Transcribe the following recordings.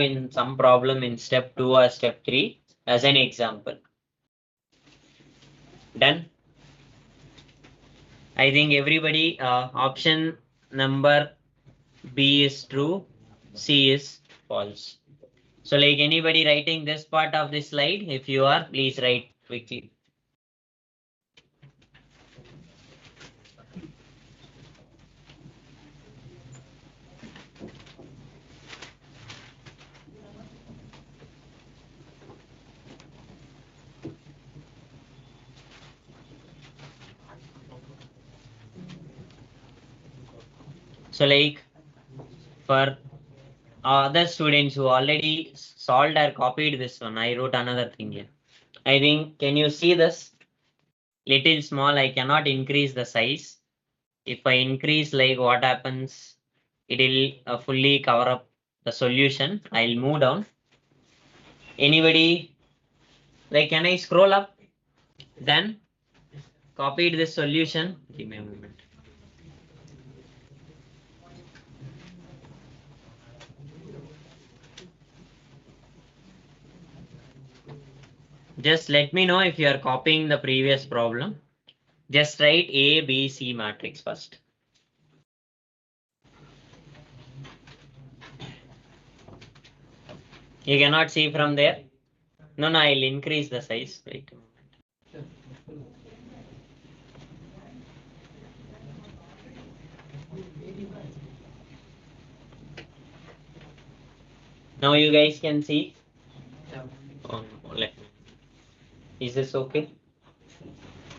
in some problem in step 2 or step 3 as an example. Done. I think everybody option number B is true, C is false. So like anybody writing this part of this slide, if you are, please write quickly. So like for other students who already solved or copied this one, I wrote another thing here. I think, can you see this? Little small, I cannot increase the size. If I increase, like what happens, it will fully cover up the solution. I'll move down. Anybody, like, can I scroll up? Then copied this solution. Give me a moment. Just let me know if you are copying the previous problem. Just write A, B, C matrix first. You cannot see from there. No, I'll increase the size. Wait a moment. Now you guys can see. Oh, is this okay?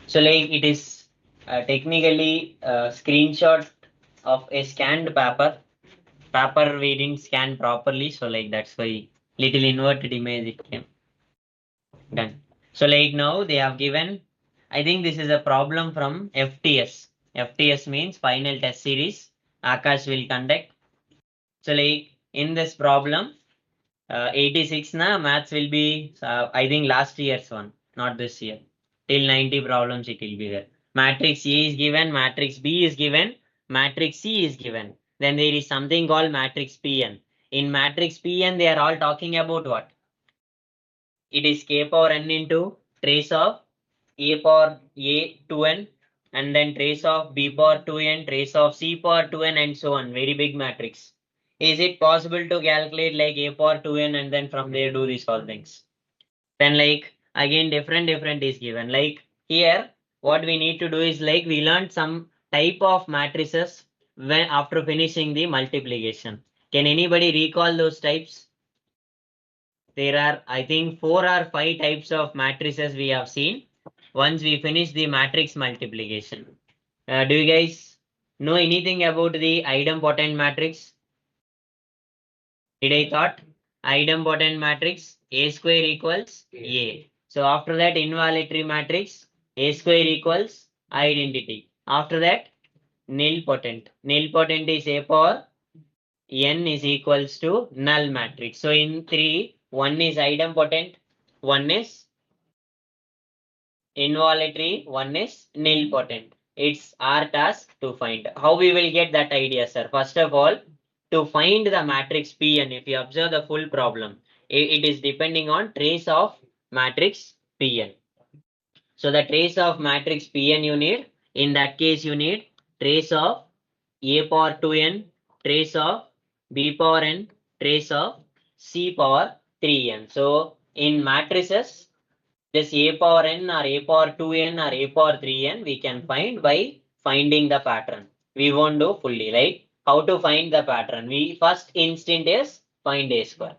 So like it is technically a screenshot of a scanned paper. Paper we didn't scan properly, so like that's why little inverted image it came. Done. So like now they have given, I think this is a problem from FTS. FTS means final test series. Akash will conduct. So like in this problem, 86 na maths will be, I think last year's one, not this year. Till 90 problems it will be there. Matrix A is given, matrix B is given, matrix C is given. Then there is something called matrix Pn. In matrix Pn, they are all talking about what? It is k power n into trace of a power a 2n, and then trace of b power 2n, trace of c power 2n, and so on. Very big matrix. Is it possible to calculate like a power 2n and then from there do these all things? Then like again different is given. Like here what we need to do is like we learned some type of matrices when after finishing the multiplication. Can anybody recall those types? There are, I think, 4 or 5 types of matrices we have seen once we finish the matrix multiplication. Do you guys know anything about the idempotent matrix? Did I thought idempotent matrix A square equals A. So after that involuntary matrix A square equals identity. After that nilpotent. Nilpotent is A power n is equals to null matrix. So in 3, one is idempotent, one is involuntary, one is nilpotent. It's our task to find. How we will get that idea, sir? First of all, to find the matrix Pn, if you observe the full problem, it is depending on trace of matrix Pn. So the trace of matrix Pn you need, in that case you need trace of a power 2n, trace of b power n, trace of c power 3n. So in matrices, this a power n or a power 2n or a power 3n we can find by finding the pattern. We won't do fully, right? How to find the pattern? We first instant is find a square.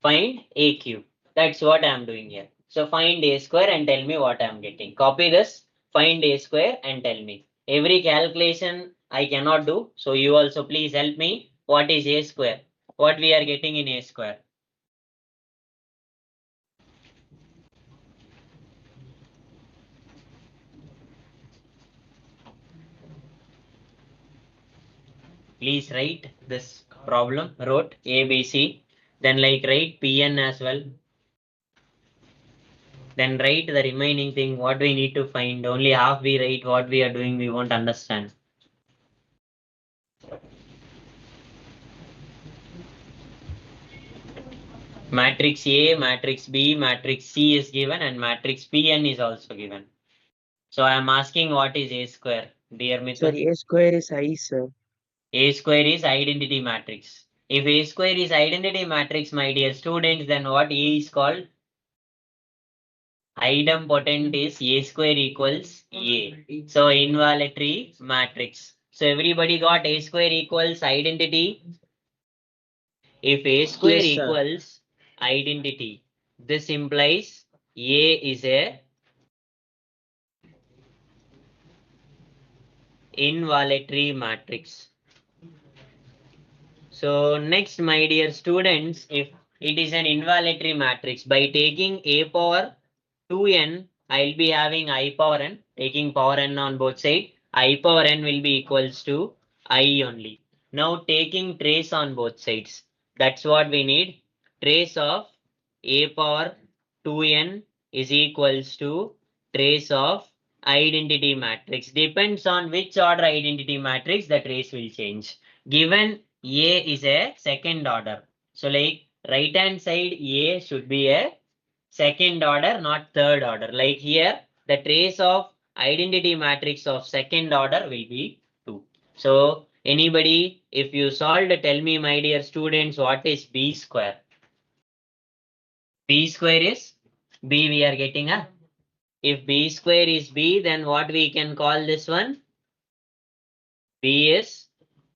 Find a cube. That's what I am doing here. So find a square and tell me what I am getting. Copy this, find a square and tell me. Every calculation I cannot do. So you also please help me. What is a square? What we are getting in a square? Please write this problem. Wrote A, B, C. Then like write Pn as well. Then write the remaining thing. What we need to find. Only half we write. What we are doing we won't understand. Matrix A, matrix B, matrix C is given and matrix Pn is also given. So I am asking what is A square, dear Mithun? Sorry, A square is I, sir. A square is identity matrix. If A square is identity matrix, my dear students, then what A is called? Idempotent is A square equals A. So involuntary matrix. So everybody got A square equals identity. If A square Yes, sir. equals identity, this implies A is a involuntary matrix. So next, my dear students, if it is an involuntary matrix, by taking A power 2n, I'll be having I power n, taking power n on both sides, I power n will be equals to I only. Now taking trace on both sides, that's what we need. Trace of A power 2n is equals to trace of identity matrix. Depends on which order identity matrix, the trace will change. Given A is a second order. So like right hand side A should be a second order, not third order. Like here, the trace of identity matrix of second order will be 2. So anybody, if you solved, tell me, my dear students, what is B square? B square is B, we are getting a. If B square is B, then what we can call this one? B is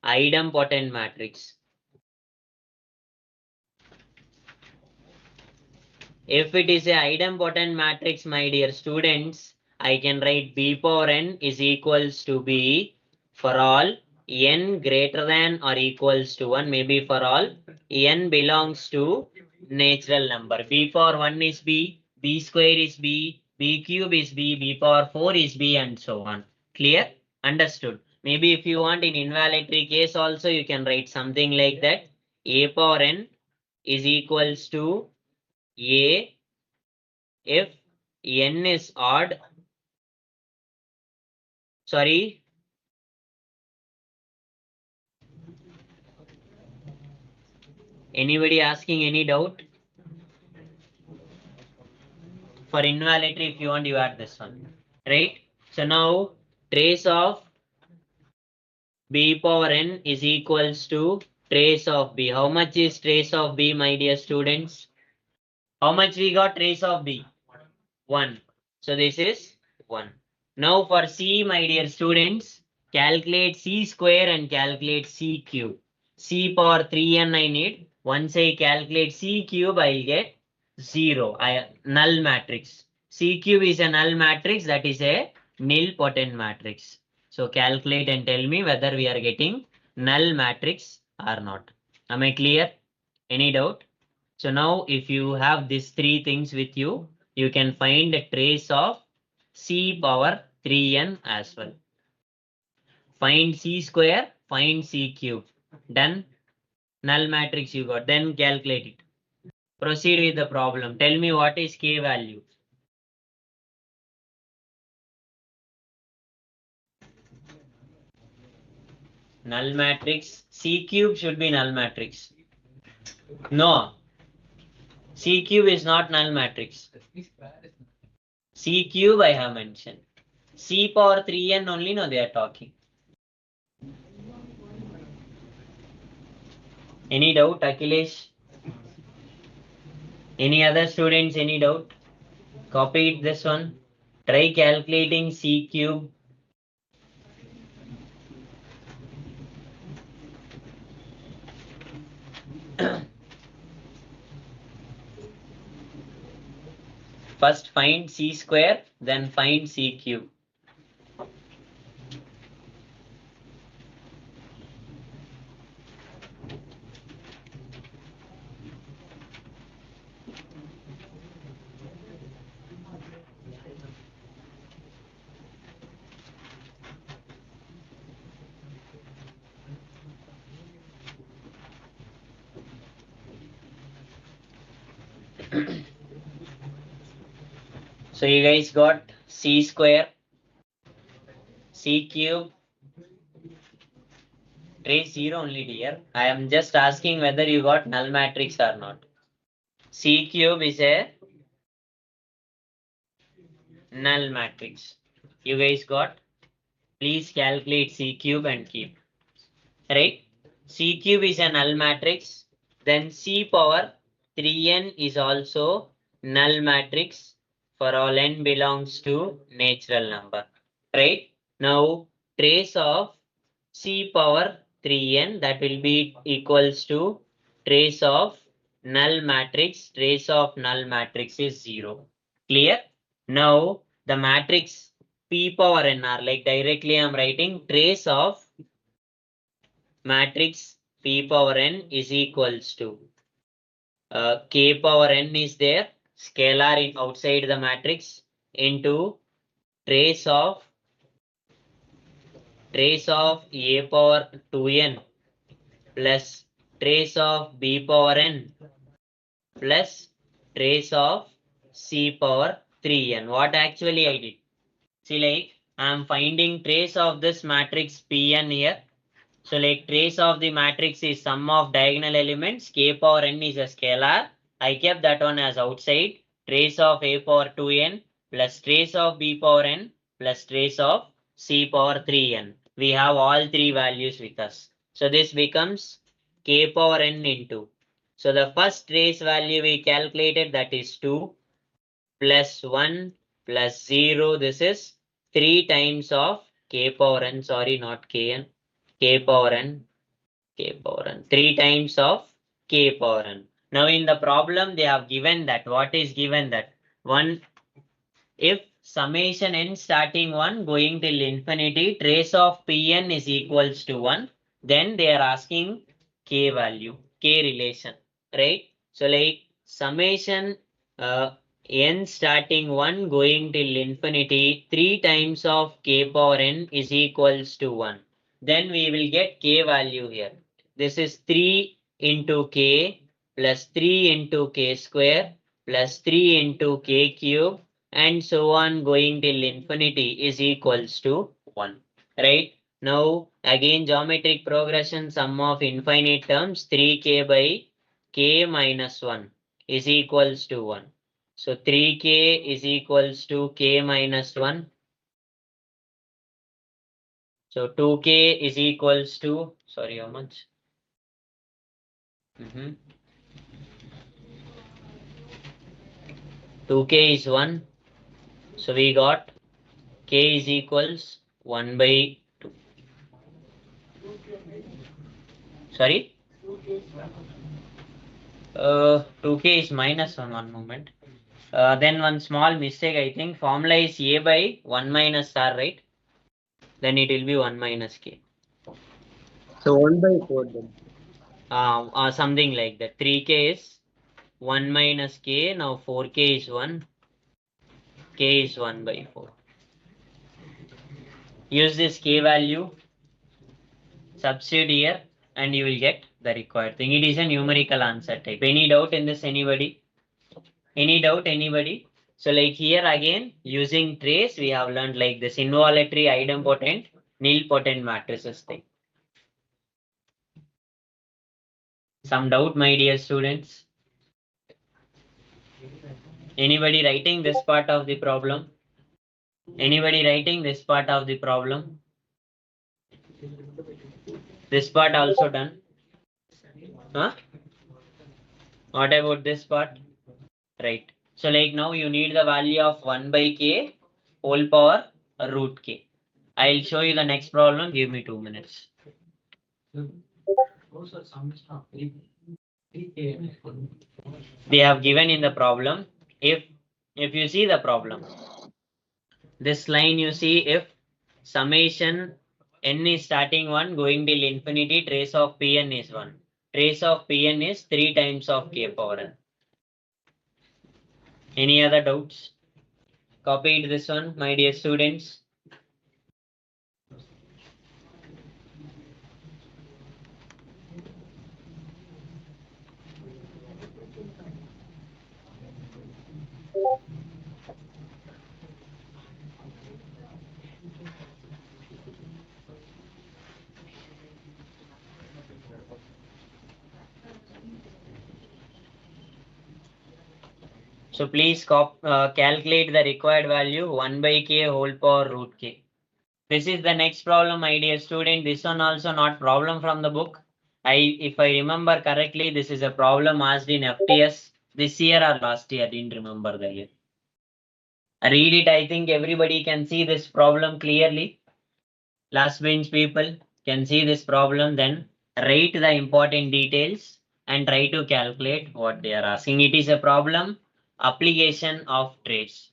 idempotent matrix. If it is a idempotent matrix, my dear students, I can write B power n is equals to B for all n greater than or equals to 1, maybe for all n belongs to natural number. B power 1 is B, B square is B, B cube is B, B power 4 is B, and so on. Clear? Understood. Maybe if you want in involuntary case also, you can write something like that. A power n is equals to A if n is odd. Sorry, anybody asking any doubt? For involuntary, if you want, you add this one, right? So now trace of B power n is equals to trace of B. How much is trace of B, my dear students? How much we got trace of B? 1. So this is 1. Now for C, my dear students, calculate C square and calculate C cube. C power 3n I need. Once I calculate C cube, I'll get 0. Null matrix. C cube is a null matrix, that is a nilpotent matrix. So calculate and tell me whether we are getting null matrix or not. Am I clear? Any doubt? So now if you have these three things with you, you can find a trace of C power 3n as well. Find C square, find C cube. Done. Null matrix you got. Then calculate it. Proceed with the problem. Tell me what is K value. Null matrix. C cube should be null matrix. No. C cube is not null matrix. C cube I have mentioned. C power 3n only, no, they are talking. Any doubt, Akhilesh? Any other students, any doubt? Copy it, this one. Try calculating C cube. First find C square, then find C cube. So you guys got C square, C cube, trace 0 only, dear. I am just asking whether you got null matrix or not. C cube is a null matrix. You guys got? Please calculate C cube and keep. Right? C cube is a null matrix. Then C power 3n is also null matrix for all n belongs to natural number. Right? Now trace of C power 3n, that will be equals to trace of null matrix. Trace of null matrix is 0. Clear? Now the matrix P power n are like directly I am writing trace of matrix P power n is equals to K power n is there, scalar in outside the matrix, into trace of A power 2n plus trace of B power n plus trace of C power 3n. What actually I did? See, like I am finding trace of this matrix Pn here. So like trace of the matrix is sum of diagonal elements. K power n is a scalar. I kept that one as outside. Trace of A power 2n plus trace of B power n plus trace of C power 3n. We have all three values with us. So this becomes K power n into. So the first trace value we calculated, that is 2 plus 1 plus 0. This is 3 times of K power n. Sorry, not Kn. K power n, K power n, 3 times of K power n. Now in the problem they have given that, what is given that? 1, if summation n starting 1 going till infinity, trace of Pn is equals to 1, then they are asking K value, K relation, right? So like summation n starting 1 going till infinity, 3 times of K power n is equals to 1. Then we will get K value here. This is 3 into K plus 3 into K square plus 3 into K cube and so on going till infinity is equals to 1. Right? Now again geometric progression, sum of infinite terms, 3k by k minus 1 is equals to 1. So 3k is equals to k minus 1. So 2k is equals to, sorry, how much? 2k is 1. So we got k is equals 1 by 2. Sorry? 2k is minus 1, one moment. Then one small mistake, I think. Formula is a by 1 minus r, right? Then it will be 1 minus k. So 1 by 4 then. Something like that. 3k is 1 minus k. Now 4k is 1. K is 1 by 4. Use this k value, substitute here, and you will get the required thing. It is a numerical answer type. Any doubt in this, anybody? Any doubt, anybody? So like here again, using trace, we have learned like this involuntary idempotent, nilpotent matrices thing. Some doubt, my dear students? Anybody writing this part of the problem? Anybody writing this part of the problem? This part also done? Huh? What about this part? Right. So like now you need the value of 1 by k whole power root k. I'll show you the next problem. Give me 2 minutes. They have given in the problem, if you see the problem, this line you see, if summation n is starting 1 going till infinity, trace of Pn is 1. Trace of Pn is 3 times of k power n. Any other doubts? Copied this one, my dear students. So please calculate the required value 1 by k whole power root k. This is the next problem, my dear student. This one also not problem from the book. If I remember correctly, this is a problem asked in FTS this year or last year. Didn't remember the year. Read it. I think everybody can see this problem clearly. Last bench people can see this problem. Then write the important details and try to calculate what they are asking. It is a problem application of trace.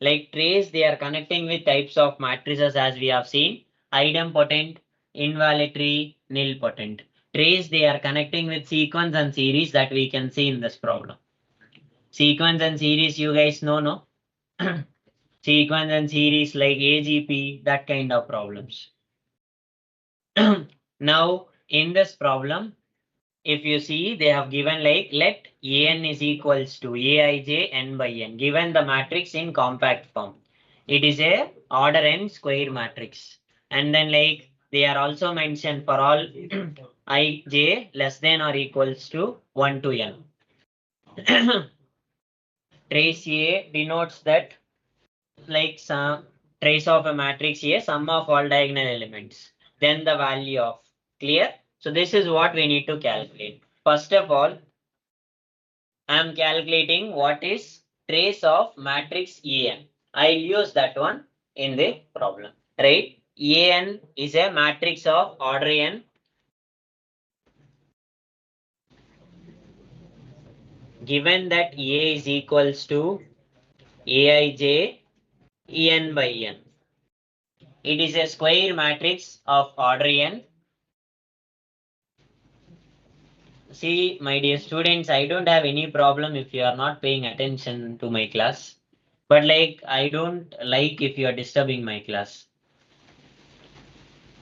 Like trace, they are connecting with types of matrices as we have seen. Idempotent, invalidary, nilpotent. Trace, they are connecting with sequence and series that we can see in this problem. Sequence and series, you guys know, no? Sequence and series like AGP, that kind of problems. Now, in this problem, if you see, they have given like let an is equals to aij n by n, given the matrix in compact form. It is a order n square matrix. And then like they are also mentioned for all ij less than or equals to 1 to n. Trace A denotes that like some trace of a matrix A, sum of all diagonal elements. Then the value of clear. So this is what we need to calculate. First of all, I am calculating what is trace of matrix AN. I'll use that one in the problem. Right? AN is a matrix of order n. Given that A is equals to Aij En by n. It is a square matrix of order n. See, my dear students, I don't have any problem if you are not paying attention to my class. But like, I don't like if you are disturbing my class.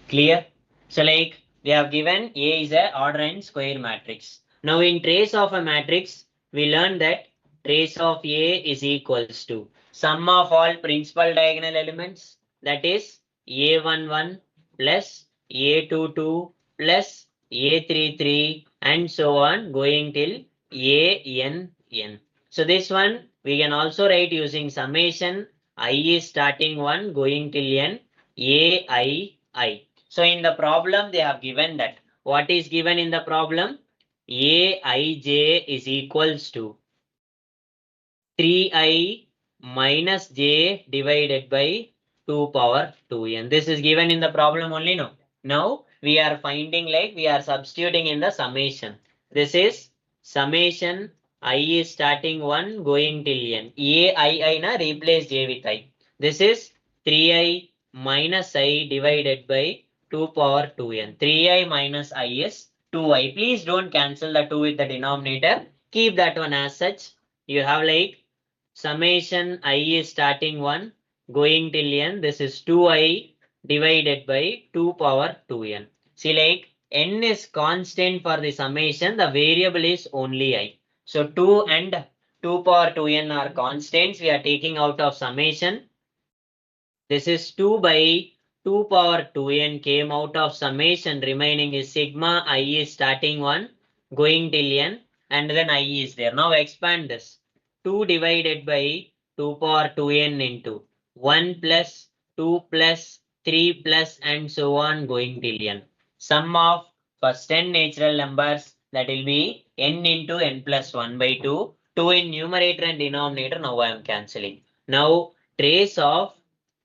Clear? So like we have given A is a order n square matrix. Now in trace of a matrix, we learn that trace of A is equals to sum of all principal diagonal elements, that is A11 plus A22 plus A33 and so on going till ANN. So this one we can also write using summation I is starting 1 going till n AII. So in the problem, they have given that. What is given in the problem? Aij is equals to 3i minus j divided by 2 power 2n. This is given in the problem only, no? Now we are finding like we are substituting in the summation. This is summation I is starting 1 going till n. Ai na replace j with I. This is 3i minus I divided by 2 power 2n. 3i minus I is 2i. Please don't cancel the 2 with the denominator. Keep that one as such. You have like summation I is starting 1 going till n. This is 2i divided by 2 power 2n. See like n is constant for the summation. The variable is only I. So 2 and 2 power 2n are constants. We are taking out of summation. This is 2 by 2 power 2n came out of summation. Remaining is sigma I is starting 1 going till n and then I is there. Now expand this. 2 divided by 2 power 2n into 1 plus 2 plus 3 plus and so on going till n. Sum of first n natural numbers, that will be n into n plus 1 by 2. 2 in numerator and denominator. Now I am cancelling. Now trace of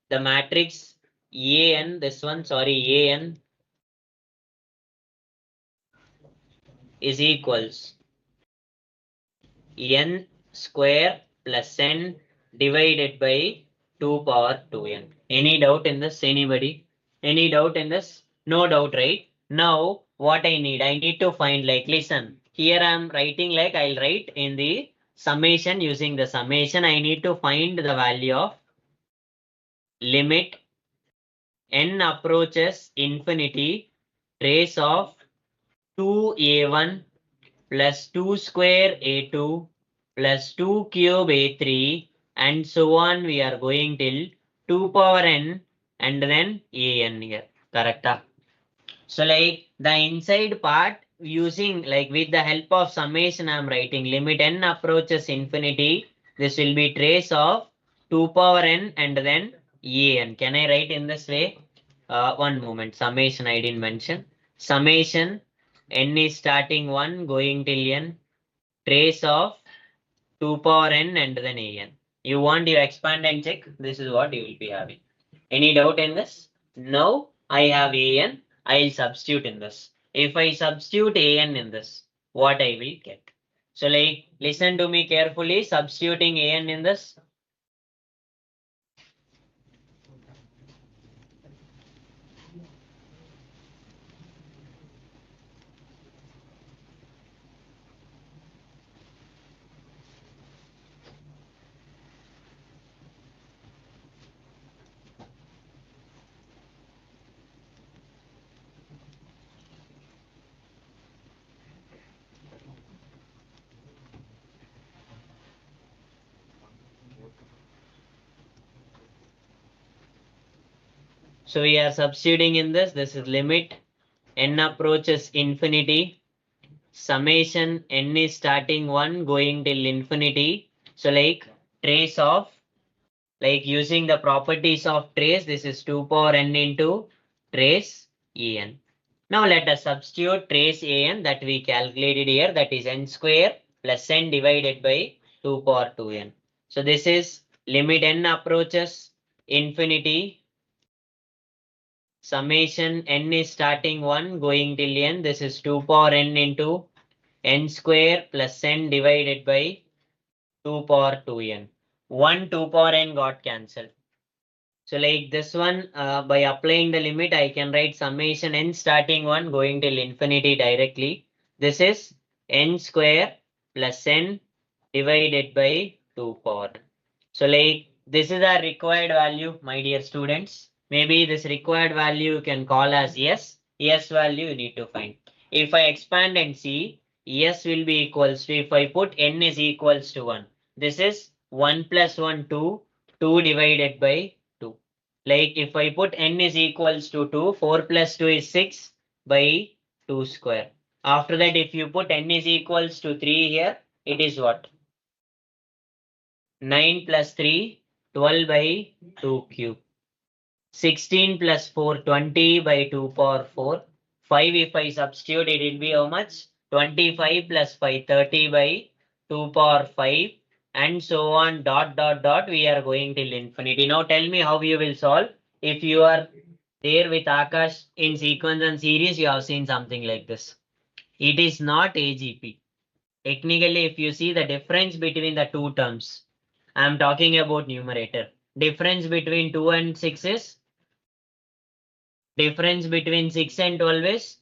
the matrix AN, this one, sorry, AN is equals n square plus n divided by 2 power 2n. Any doubt in this? Anybody? Any doubt in this? No doubt, right? Now, what I need to find like, listen, here I am writing like I'll write in the summation using the summation. I need to find the value of limit n approaches infinity trace of 2a1 plus 2 square a2 plus 2 cube a3 and so on we are going till 2 power n and then an here. Correct? So like the inside part using like with the help of summation I am writing limit n approaches infinity This will be trace of 2 power n and then an. Can I write in this way? One moment. Summation I didn't mention. Summation n is starting 1 going till n. Trace of 2 power n and then an. You want your expand and check? This is what you will be having. Any doubt in this? Now I have an. I'll substitute in this. If I substitute an in this, what I will get? So like, listen to me carefully, substituting an in this. So we are substituting in this. This is limit n approaches infinity. Summation n is starting 1 going till infinity. So like trace of, like using the properties of trace, this is 2 power n into trace en. Now let us substitute trace an that we calculated here, that is n square plus n divided by 2 power 2n. So this is limit n approaches infinity. Summation n is starting 1 going till n. This is 2 power n into n square plus n divided by 2 power 2n. 1 2 power n got cancelled. So like this one, by applying the limit, I can write summation n starting 1 going till infinity directly. This is n square plus n divided by 2 power. So like this is our required value, my dear students. Maybe this required value you can call as S. S value you need to find. If I expand and see, S will be equals to, if I put n is equals to 1. This is 1 plus 1, 2, 2 divided by 2. Like if I put n is equals to 2, 4 plus 2 is 6 by 2 square. After that, if you put n is equals to 3 here, it is what? 9 plus 3, 12 by 2 cube. 16 plus 4, 20 by 2 power 4. 5 if I substitute, it will be how much? 25 plus 5, 30 by 2 power 5. And so on, dot, dot, dot, we are going till infinity. Now tell me how you will solve. If you are there with Akash in sequence and series, you have seen something like this. It is not AGP. Technically, if you see the difference between the two terms, I am talking about numerator. Difference between 2 and 6 is, difference between 6 and 12 is,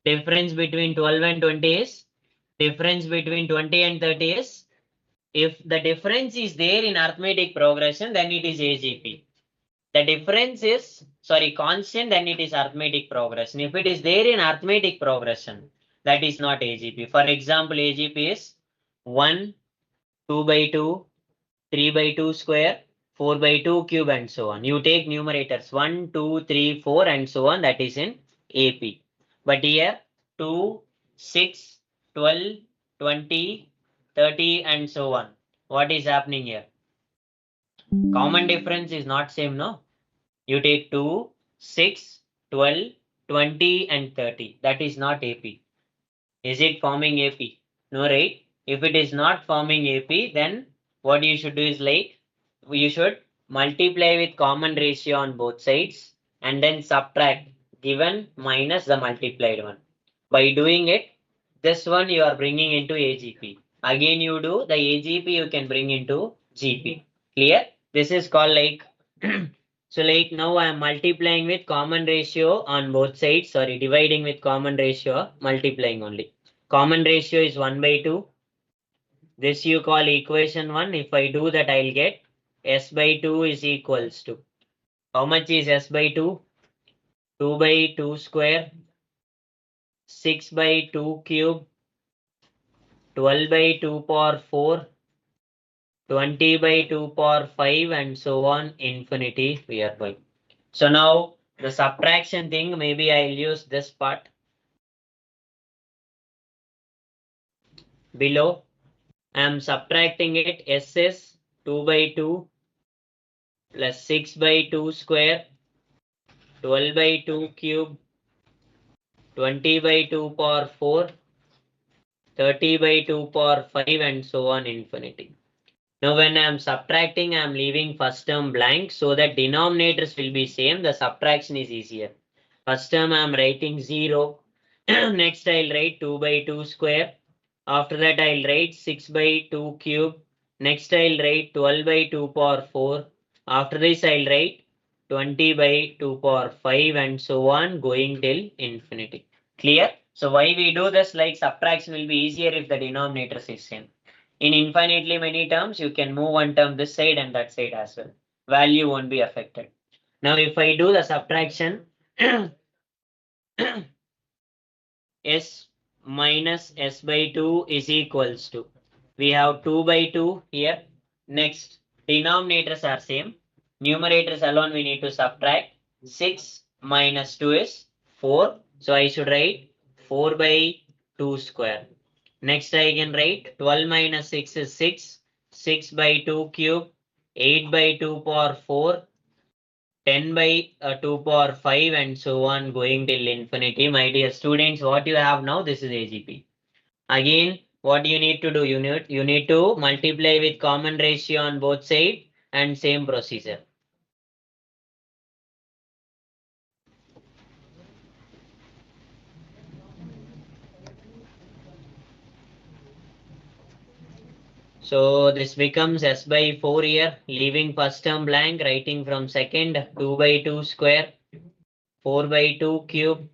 difference between 12 and 20 is, difference between 20 and 30 is. If the difference is there in arithmetic progression, then it is AGP. The difference is, sorry, constant, then it is arithmetic progression. If it is there in arithmetic progression, that is not AGP. For example, AGP is 1, 2 by 2, 3 by 2 square, 4 by 2 cube, and so on. You take numerators 1, 2, 3, 4, and so on. That is in AP. But here 2, 6, 12, 20, 30, and so on. What is happening here? Common difference is not same, no? You take 2, 6, 12, 20, and 30. That is not AP. Is it forming AP? No, right? If it is not forming AP, then what you should do is like, you should multiply with common ratio on both sides and then subtract given minus the multiplied one. By doing it, this one you are bringing into AGP. Again, you do the AGP, you can bring into GP. Clear? This is called like, so like now I am multiplying with common ratio on both sides. Sorry, dividing with common ratio, multiplying only. Common ratio is 1 by 2. This you call equation 1. If I do that, I'll get S by 2 is equals to. How much is S by 2? 2 by 2 square, 6 by 2 cube, 12 by 2 power 4, 20 by 2 power 5, and so on, infinity we are going. So now the subtraction thing, maybe I'll use this part below. I am subtracting it. S is 2 by 2 plus 6 by 2 square, 12 by 2 cube, 20 by 2 power 4, 30 by 2 power 5, and so on infinity. Now when I am subtracting, I am leaving first term blank so that denominators will be same. The subtraction is easier. First term I am writing 0. Next I'll write 2 by 2 square. After that I'll write 6 by 2 cube. Next I'll write 12 by 2 power 4. After this I'll write 20 by 2 power 5 and so on going till infinity. Clear? So why we do this, like subtraction will be easier if the denominators is same. In infinitely many terms, you can move one term this side and that side as well. Value won't be affected. Now if I do the subtraction, s minus s by 2 is equals to, we have 2 by 2 here. Next, denominators are same. Numerators alone we need to subtract. 6 minus 2 is 4. So I should write 4 by 2 square. Next I can write 12 minus 6 is 6. 6 by 2 cube. 8 by 2 power 4. 10 by 2 power 5 and so on going till infinity. My dear students, what you have now, this is AGP. Again, what you need to do, you need to multiply with common ratio on both sides and same procedure. So this becomes s by 4 here, leaving first term blank, writing from second 2 by 2 square, 4 by 2 cube,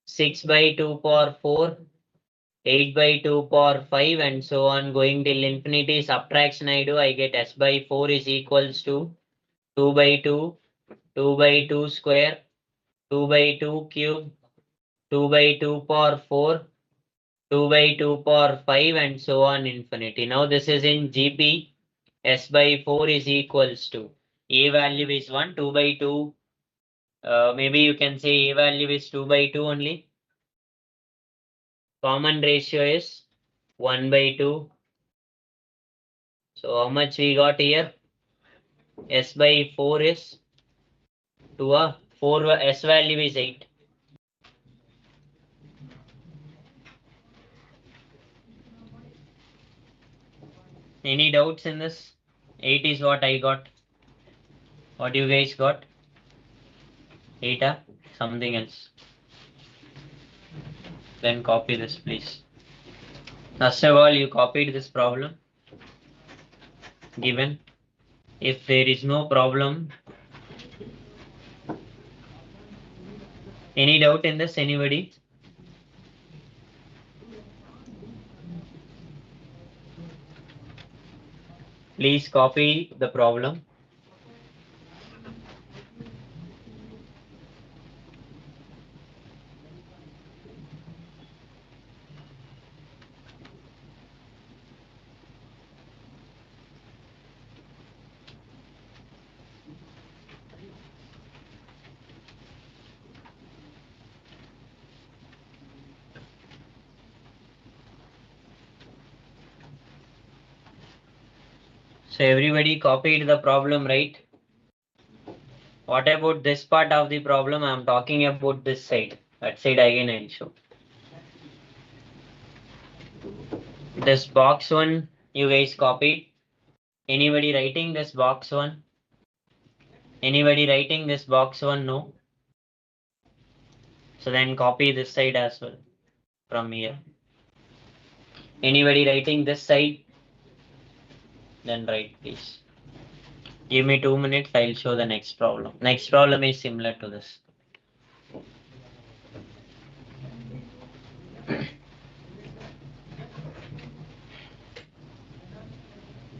6 by 2 power 4, 8 by 2 power 5 and so on going till infinity. Subtraction I do, I get s by 4 is equals to 2 by 2, 2 by 2 square, 2 by 2 cube, 2 by 2 power 4, 2 by 2 power 5 and so on infinity. Now this is in GP. S by 4 is equals to, A value is 1, 2 by 2. Maybe you can say A value is 2 by 2 only. Common ratio is 1 by 2. So how much we got here? S by 4 is 2. 4 S value is 8. Any doubts in this? 8 is what I got. What you guys got? 8 something else. Then copy this please. First of all, you copied this problem given. If there is no problem, any doubt in this, anybody? Please copy the problem. So everybody copied the problem, right? What about this part of the problem? I'm talking about this side. That side again I'll show. This box one you guys copied. Anybody writing this box one? Anybody writing this box one? No. So then copy this side as well from here. Anybody writing this side? Then write please. Give me 2 minutes, I'll show the next problem. Next problem is similar to this.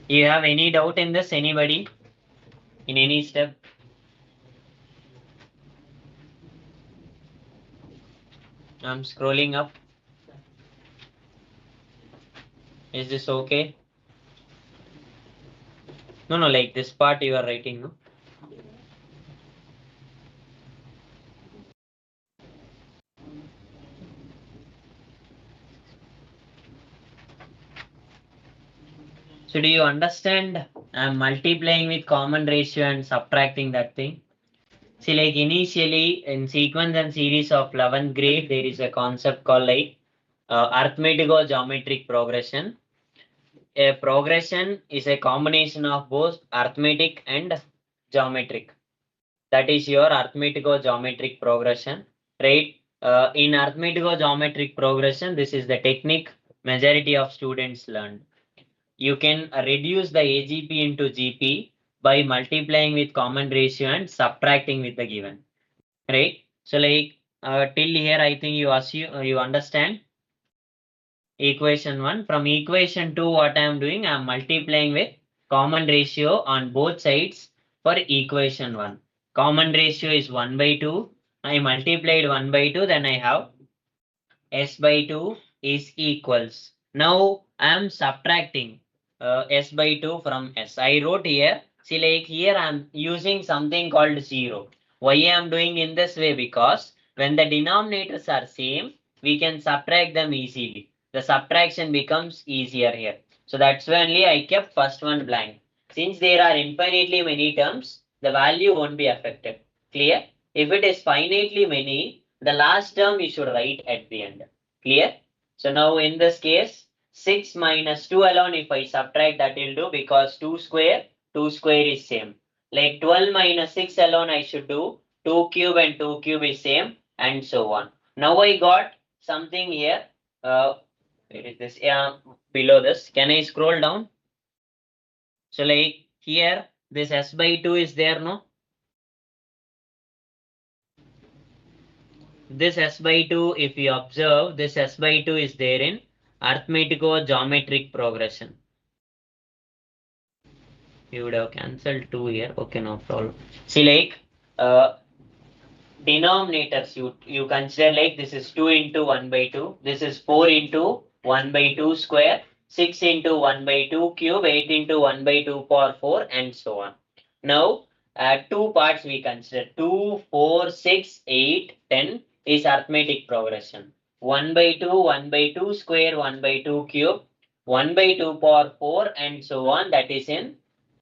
You have any doubt in this? Anybody? In any step? I'm scrolling up. Is this okay? No, like this part you are writing, no? So do you understand? I'm multiplying with common ratio and subtracting that thing. See, like initially in sequence and series of 11th grade, there is a concept called like arithmetic or geometric progression. A progression is a combination of both arithmetic and geometric. That is your arithmetic or geometric progression, right? In arithmetic or geometric progression, this is the technique majority of students learned. You can reduce the AGP into GP by multiplying with common ratio and subtracting with the given, right? So like till here, I think you assume you understand equation 1. From equation 2, what I am doing, I am multiplying with common ratio on both sides for equation 1. Common ratio is 1 by 2. I multiplied 1 by 2, then I have s by 2 is equals. Now I am subtracting s by 2 from s. I wrote here, see like here I am using something called 0. Why I am doing in this way? Because when the denominators are same, we can subtract them easily. The subtraction becomes easier here. So that's why only I kept first one blank. Since there are infinitely many terms, the value won't be affected. Clear? If it is finitely many, the last term we should write at the end. Clear? So now in this case, 6 minus 2 alone, if I subtract, that will do, because 2 square is same. Like 12 minus 6 alone I should do, 2 cube and 2 cube is same, and so on. Now I got something here. Where is this? Yeah, below this. Can I scroll down? So like here, this s by 2 is there, no? This s by 2, if you observe, this s by 2 is there in arithmetico-geometric progression. You would have cancelled 2 here. Okay, no problem. See, like, denominators, you consider like this is 2 into 1 by 2. This is 4 into 1 by 2 square, 6 into 1 by 2 cube, 8 into 1 by 2 power 4, and so on. Now, two parts we consider 2, 4, 6, 8, 10 is arithmetic progression. 1 by 2, 1 by 2 square, 1 by 2 cube, 1 by 2 power 4, and so on. That is in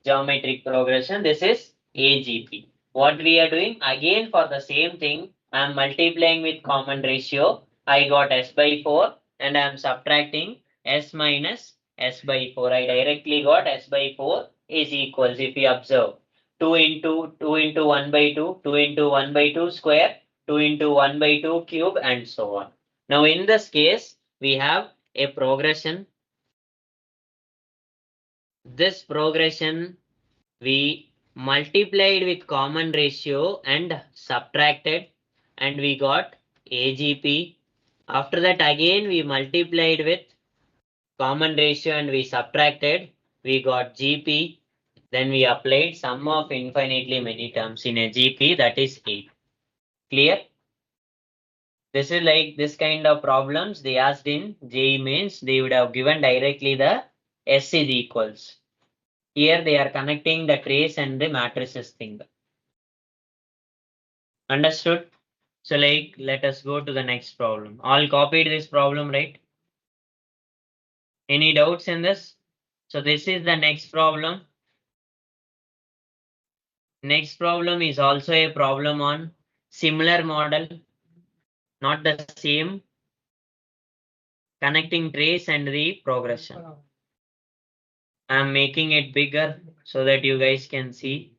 geometric progression. This is AGP. What we are doing again for the same thing, I am multiplying with common ratio. I got s by 4 and I am subtracting s minus s by 4. I directly got s by 4 is equals, if you observe, 2 into 1 by 2, 2 into 1 by 2 square, 2 into 1 by 2 cube, and so on. Now in this case, we have a progression. This progression we multiplied with common ratio and subtracted, and we got AGP. After that again we multiplied with common ratio and we subtracted, we got GP. Then we applied sum of infinitely many terms in a GP, that is 8. Clear? This is like this kind of problems they asked in JEE mains, they would have given directly the S is equals. Here they are connecting the trace and the matrices thing. Understood? So like, let us go to the next problem. All copied this problem, right? Any doubts in this? So this is the next problem. Next problem is also a problem on similar model, not the same, connecting trace and the progression. I'm making it bigger so that you guys can see.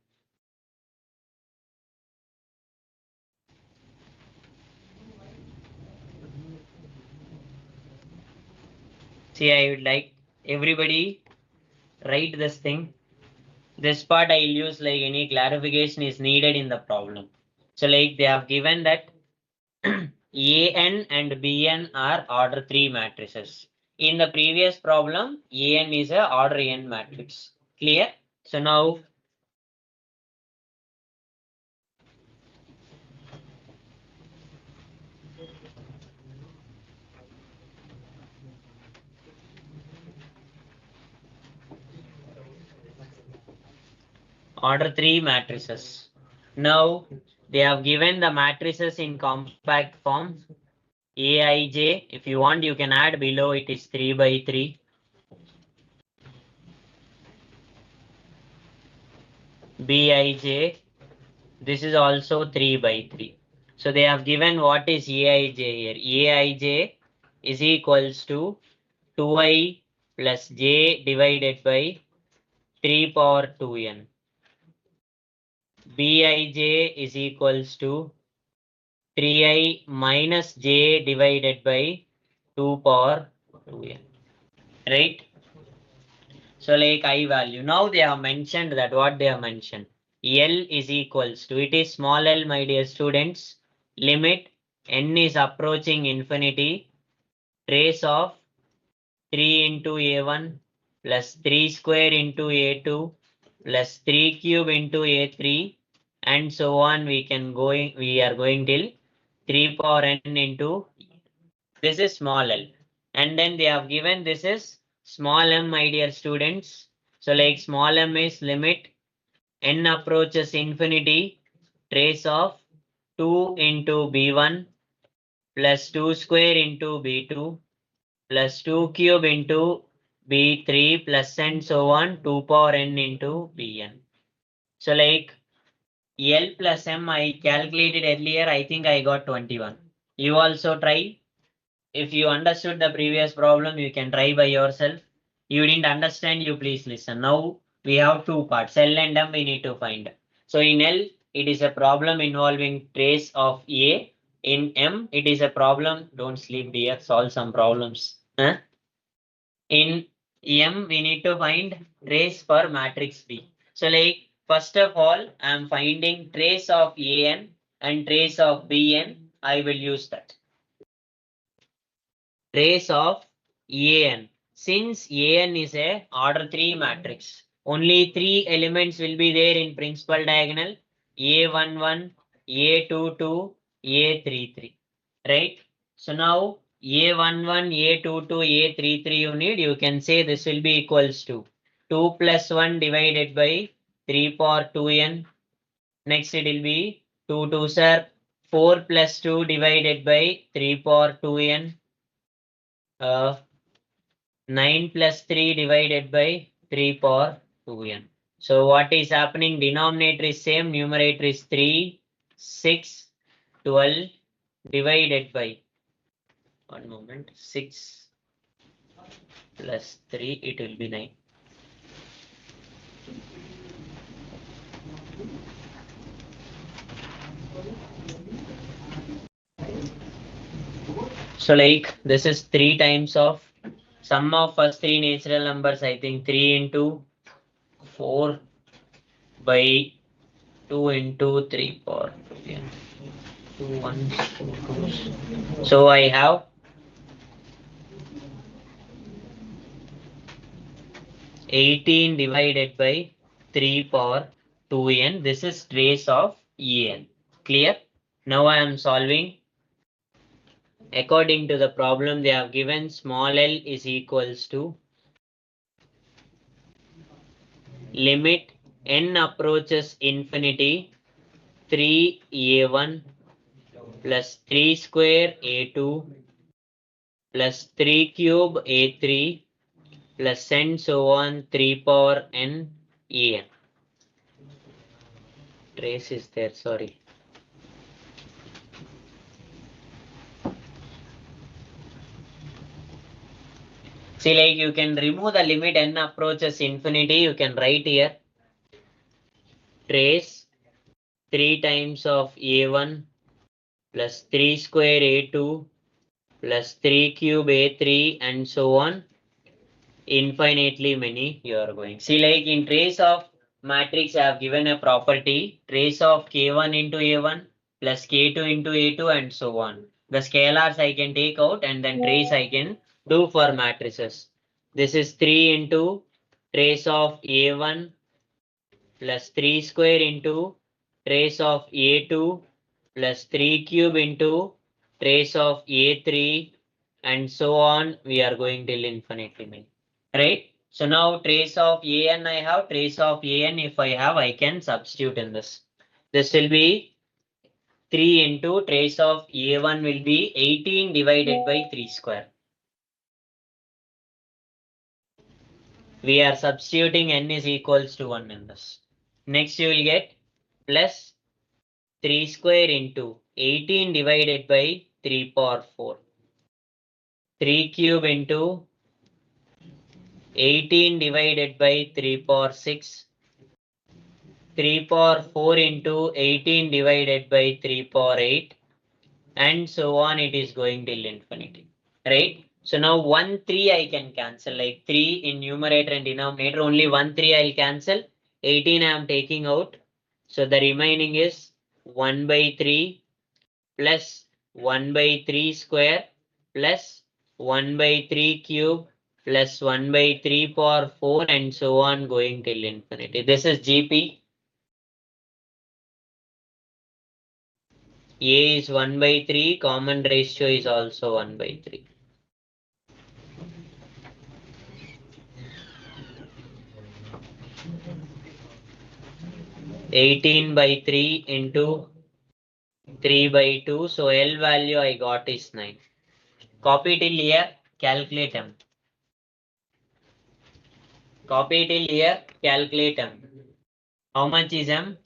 See, I would like everybody write this thing. This part I'll use like any clarification is needed in the problem. So like they have given that AN and BN are order 3 matrices. In the previous problem, AN is a order n matrix. Clear? So now order 3 matrices. Now they have given the matrices in compact form. Aij, if you want, you can add below, it is 3 by 3. Bij. This is also 3 by 3. So they have given what is Aij here. Aij is equals to 2i plus j divided by 3 power 2n. Bij is equals to 3i minus j divided by 2 power 2n. Right? So like I value. Now they have mentioned that what they have mentioned. L is equals to, it is small l, my dear students. Limit n is approaching infinity. Trace of 3 into a1 plus 3 square into a2 plus 3 cube into a3 and so on. We are going till 3 power n into, this is small l, and then they have given this is small m, my dear students. So like small m is limit n approaches infinity, trace of 2 into b1 plus 2 square into b2 plus 2 cube into b3 plus and so on 2 power n into bn. So like L plus m I calculated earlier, I think I got 21. You also try. If you understood the previous problem, you can try by yourself. You didn't understand, you please listen. Now we have two parts. L and M we need to find. So in L, it is a problem involving trace of A. In M, it is a problem. Don't sleep, dear. Solve some problems. Huh? In M, we need to find trace for matrix B. So like, first of all, I am finding trace of AN and trace of BN. I will use that. Trace of AN. Since AN is a order 3 matrix, only 3 elements will be there in principal diagonal. A11, A22, A33. Right? So now A11, A22, A33 you need, you can say this will be equals to 2 plus 1 divided by 3 power 2n. Next it will be 2 2s are 4 plus 2 divided by 3 power 2n. 9 plus 3 divided by 3 power 2n. So what is happening? Denominator is same, numerator is 3, 6, 12 divided by, one moment, 6 plus 3, it will be 9. So like this is 3 times of sum of first 3 natural numbers, I think 3 into 4 by 2 into 3 power 2n. 2 ones, 2 twos. So I have 18 divided by 3 power 2n. This is trace of en. Clear? Now I am solving. According to the problem they have given, small l is equals to limit n approaches infinity 3a1 plus 3 square a2 plus 3 cube a3 plus and so on 3 power n en. Trace is there, sorry. See, like you can remove the limit n approaches infinity, you can write here trace 3 times of a1 plus 3 square a2 plus 3 cube a3 and so on infinitely many you are going. See, like in trace of matrix I have given a property trace of k1 into a1 plus k2 into a2 and so on. The scalars I can take out and then trace I can do for matrices. This is 3 into trace of a1 plus 3 square into trace of a2 plus 3 cube into trace of a3 and so on we are going till infinitely many. Right? So now trace of an I have, trace of an if I have, I can substitute in this. This will be 3 into trace of a1 will be 18 divided by 3 square. We are substituting n is equals to 1 in this. Next you will get plus 3 square into 18 divided by 3 power 4. 3 cube into 18 divided by 3 power 6. 3 power 4 into 18 divided by 3 power 8. And so on, it is going till infinity. Right? So now 1, 3 I can cancel. Like 3 in numerator and denominator. Only 1, 3 I'll cancel. 18 I am taking out. So the remaining is 1 by 3 plus 1 by 3 square plus 1 by 3 cube plus 1 by 3 power 4 and so on going till infinity. This is GP. A is 1 by 3. Common ratio is also 1 by 3. Eighteen by 3 into 3 by 2. So L value I got is 9. Copy till here, calculate M. Copy till here, calculate M. How much is M?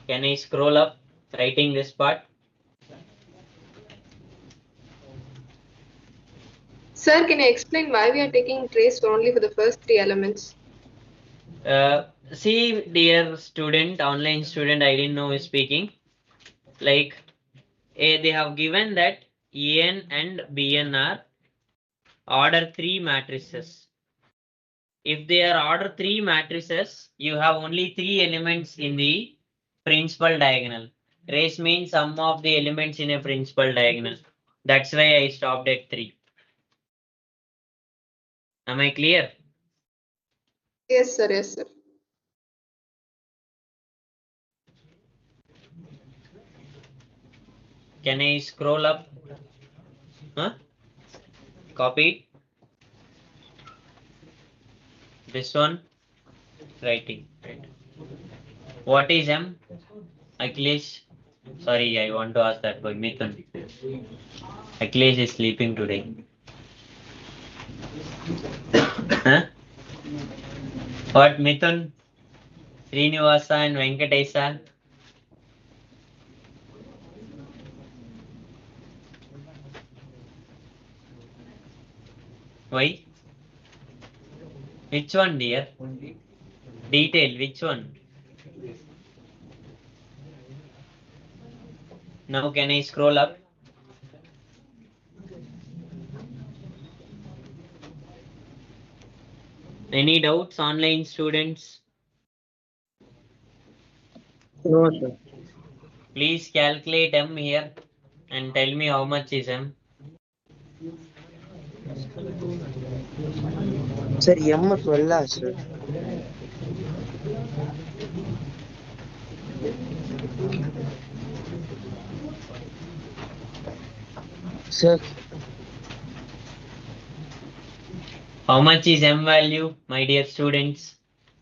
Can I scroll up, writing this part? Sir, can you explain why we are taking trace only for the first three elements? See, dear student, online student, I didn't know is speaking. Like, they have given that En and Bn are order 3 matrices. If they are order 3 matrices, you have only 3 elements in the principal diagonal. Trace means sum of the elements in a principal diagonal. That's why I stopped at 3. Am I clear? Yes, sir. Yes, sir. Can I scroll up? Huh? Copy. This one. Writing. Right. What is M? Achilles. Sorry, I want to ask that boy. Mithun. Achilles is sleeping today. Huh? What Mithun? Srinivasa and Venkatesa? Why? Which one, dear? Detail, which one? Now can I scroll up? Any doubts, online students? No, sir. Please calculate M here and tell me how much is M. Sir, M 12, sir. Sir, How much is M value, my dear students?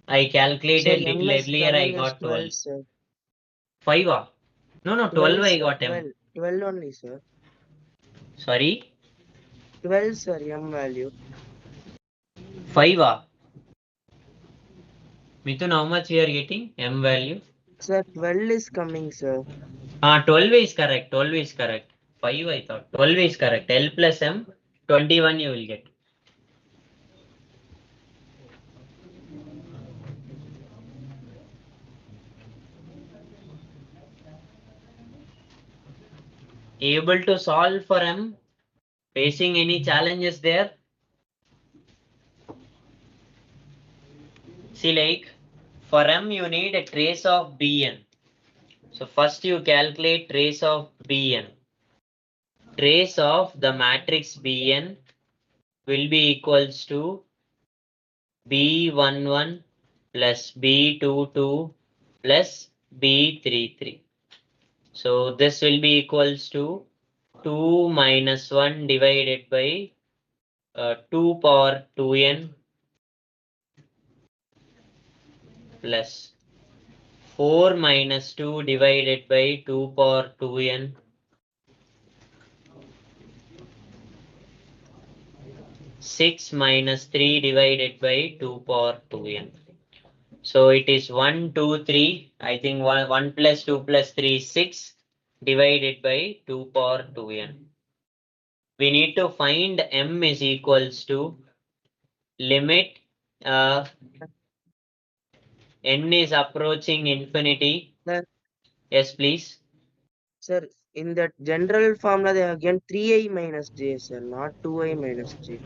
I sir, calculated M little is earlier, I coming as got 12. 12, sir. 5 ah? No, 12 12, I sir. got M. 12. 12 only, sir. Sorry? 12, sir, M value. 5 ah? Mithun, how much we are getting? M value? Sir, 12 is coming, sir. 12 is correct. 12 is correct. 5 I thought. 12 is correct. L plus M, 21 you will get. Able to solve for M? Facing any challenges there? See, like, for M you need a trace of Bn. So first you calculate trace of Bn. Trace of the matrix Bn will be equals to B11 plus B22 plus B33. So this will be equals to 2 minus 1 divided by 2 power 2n plus 4 minus 2 divided by 2 power 2n 6 minus 3 divided by 2 power 2n. So it is 1, 2, 3. I think 1 plus 2 plus 3 is 6 divided by 2 power 2n. We need to find m is equals to limit n is approaching infinity. Sir, Yes, please. sir, in that general formula, they have given 3i minus j, sir, not 2i minus j.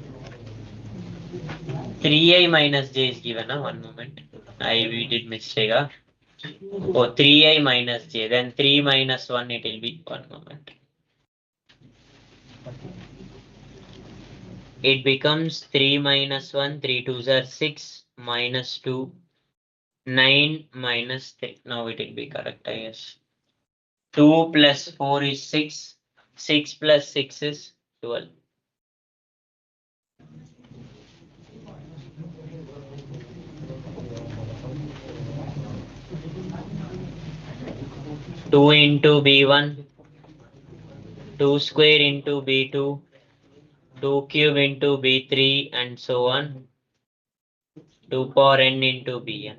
3i minus j is given. One moment. We did mistake. Oh, 3i minus j. Then 3 minus 1 it will be. One moment. It becomes 3 minus 1. 3 2s are 6 minus 2. 9 minus 3. Now it will be correct, I guess. 2 plus 4 is 6. 6 plus 6 is 12. Two into B1, 2 square into B2, 2 cube into B3, and so on. 2 power n into Bn.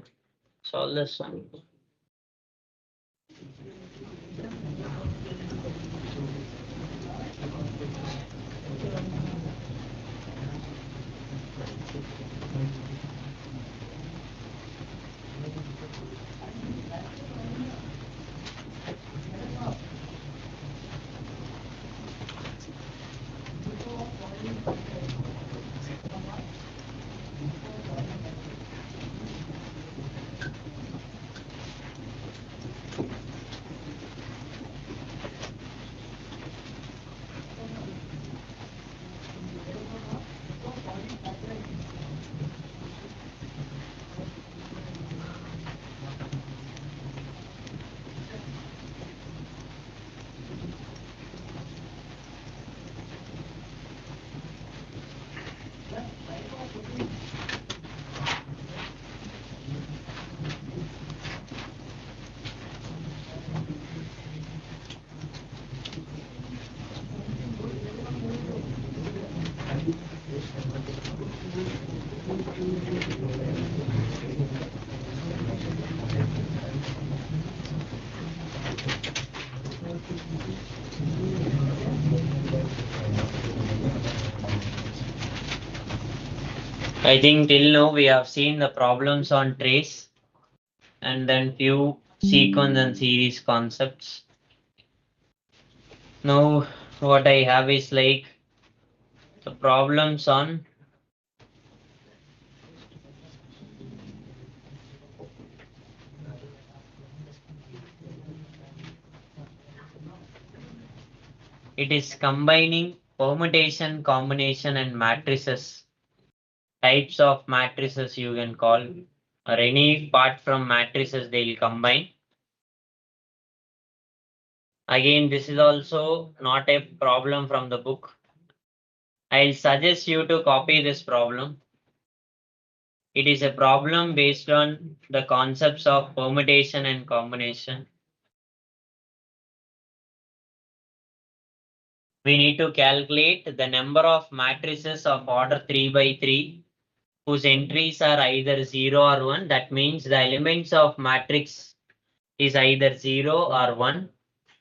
Solve this one. I think till now we have seen the problems on trace and then few sequence and series concepts. Now what I have is like the problems on it is combining permutation, combination, and matrices. Types of matrices you can call, or any part from matrices they will combine. Again, this is also not a problem from the book. I'll suggest you to copy this problem. It is a problem based on the concepts of permutation and combination. We need to calculate the number of matrices of order 3 by 3 whose entries are either 0 or 1. That means the elements of matrix is either 0 or 1,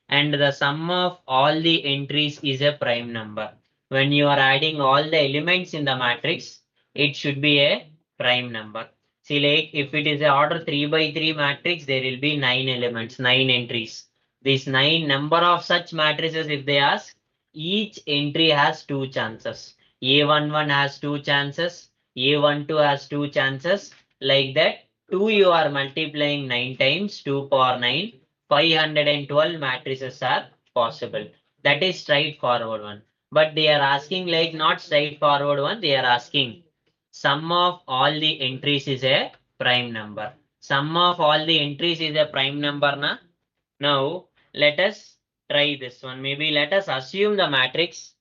and the sum of all the entries is a prime number. When you are adding all the elements in the matrix, it should be a prime number. See, like if it is a order 3 by 3 matrix, there will be 9 elements, 9 entries. These 9 number of such matrices, if they ask, each entry has 2 chances. A11 has 2 chances, A12 has 2 chances. Like that, 2 you are multiplying 9 times, 2 power 9. 512 matrices are possible. That is straightforward one. But they are asking like not straightforward one. They are asking sum of all the entries is a prime number. Sum of all the entries is a prime number. Na? Now let us try this one. Maybe let us assume the matrix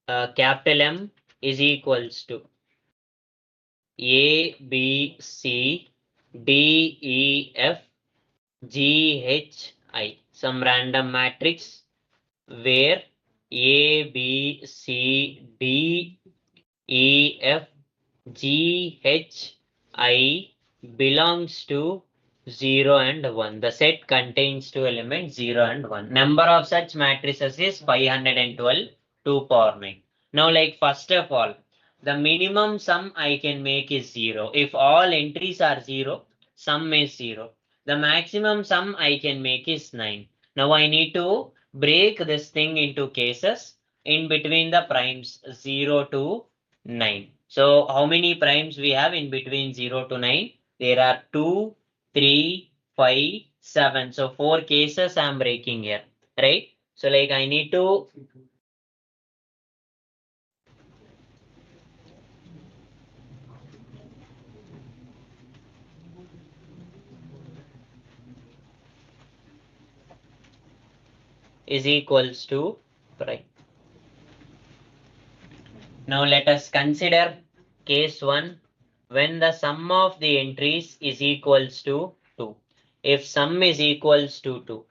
capital M is equals to A, B, C, D, E, F, G, H, I. Some random matrix where A, B, C, D, E, F, G, H, I belongs to 0 and 1. The set contains two elements 0 and 1. Number of such matrices is 512, 2 power 9. Now, like first of all, the minimum sum I can make is 0. If all entries are 0, sum is 0. The maximum sum I can make is 9. Now I need to break this thing into cases in between the primes 0 to 9. So how many primes we have in between 0 to 9? There are 2, 3, 5, 7. So 4 cases I am breaking here, right? So like I need to is equals to prime. Now let us consider case 1 when the sum of the entries is equals to 2. If sum is equals to 2,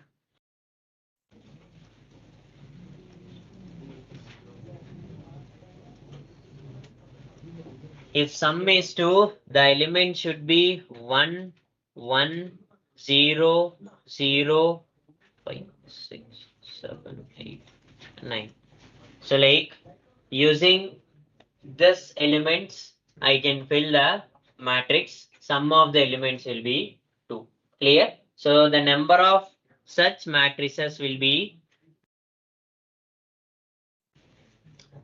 if sum is 2, the element should be 1, 1, 0, 0, 5, 6, 7, 8, 9. So like using this elements, I can fill the matrix. Sum of the elements will be 2. Clear? So the number of such matrices will be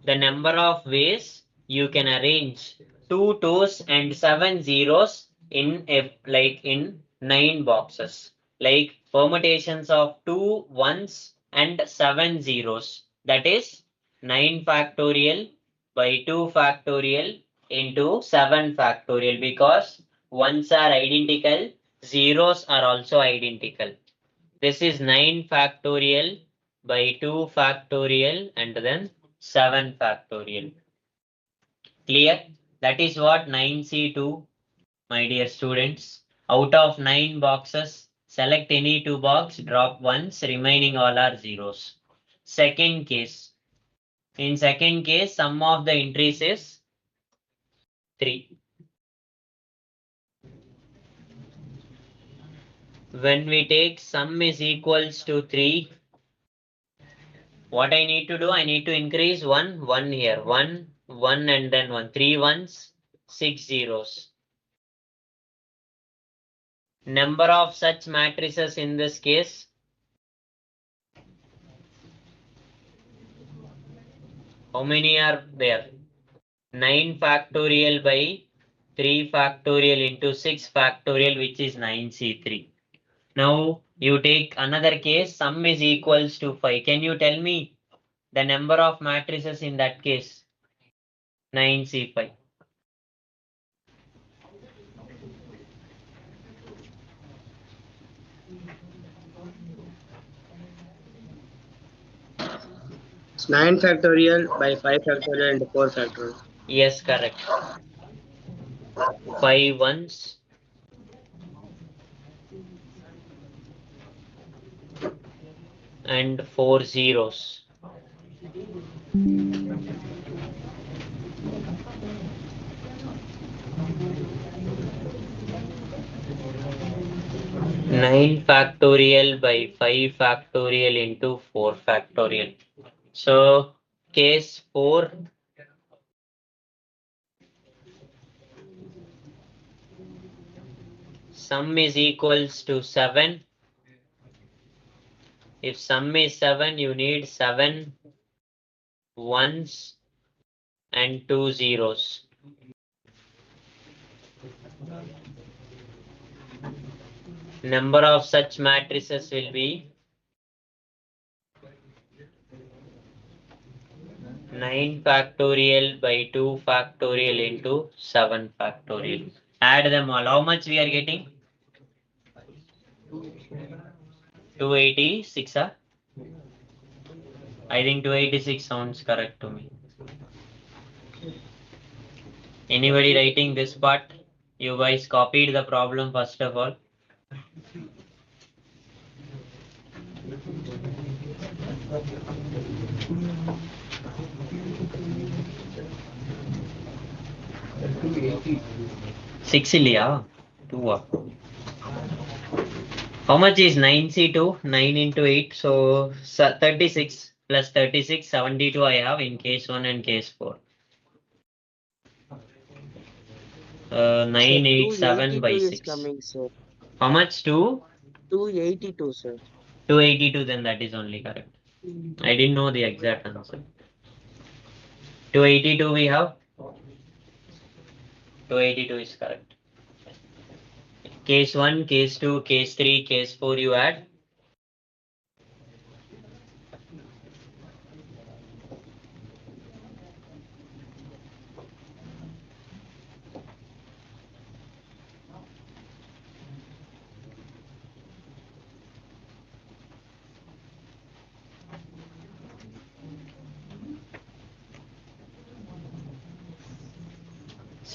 the number of ways you can arrange 2 twos and 7 zeros in like in 9 boxes. Like permutations of 2 ones and 7 zeros. That is 9 factorial by 2 factorial into 7 factorial because ones are identical, zeros are also identical. This is 9 factorial by 2 factorial and then 7 factorial. Clear? That is what 9C2, my dear students. Out of 9 boxes, select any 2 box, drop ones, remaining all are zeros. Second case. In second case, sum of the entries is 3. When we take sum is equals to 3, what I need to do, I need to increase 1 here. 1, 1 and then 1. 3 ones, 6 zeros. Number of such matrices in this case, how many are there? 9 factorial by 3 factorial into 6 factorial, which is 9C3. Now you take another case, sum is equals to 5. Can you tell me the number of matrices in that case? 9C5. It's 9 factorial by 5 factorial and 4 factorial. Yes, correct. 5 ones and 4 zeros. Nine factorial by 5 factorial into 4 factorial. So case 4, sum is equals to 7. If sum is 7, you need 7 ones and 2 zeros. Number of such matrices will be 9 factorial by 2 factorial into 7 factorial. Add them all. How much we are getting? 286. I think 286 sounds correct to me. Anybody writing this part? You guys copied the problem first of all. 6 இல்லையா 2 how much is 9c2 9 into 8 so 36 plus 36 72 I have in case 1 and case 4 Sir, 987 by 282 is 6 coming, sir. how much 282, sir. 282 then that is only correct. I didn't know the exact answer. 282 we have 282 is correct. Case 1 case 2 case 3 case 4 you add.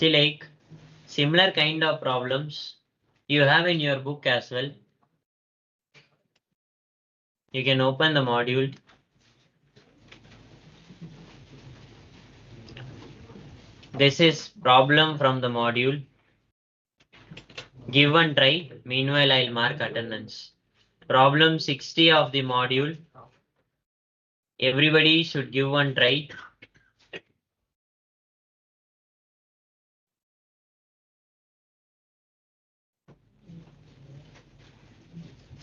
See, like similar kind of problems you have in your book as well. You can open the module. This is problem from the module. Give one try. Meanwhile, I'll mark attendance. Problem 60 of the module. Everybody should give one try.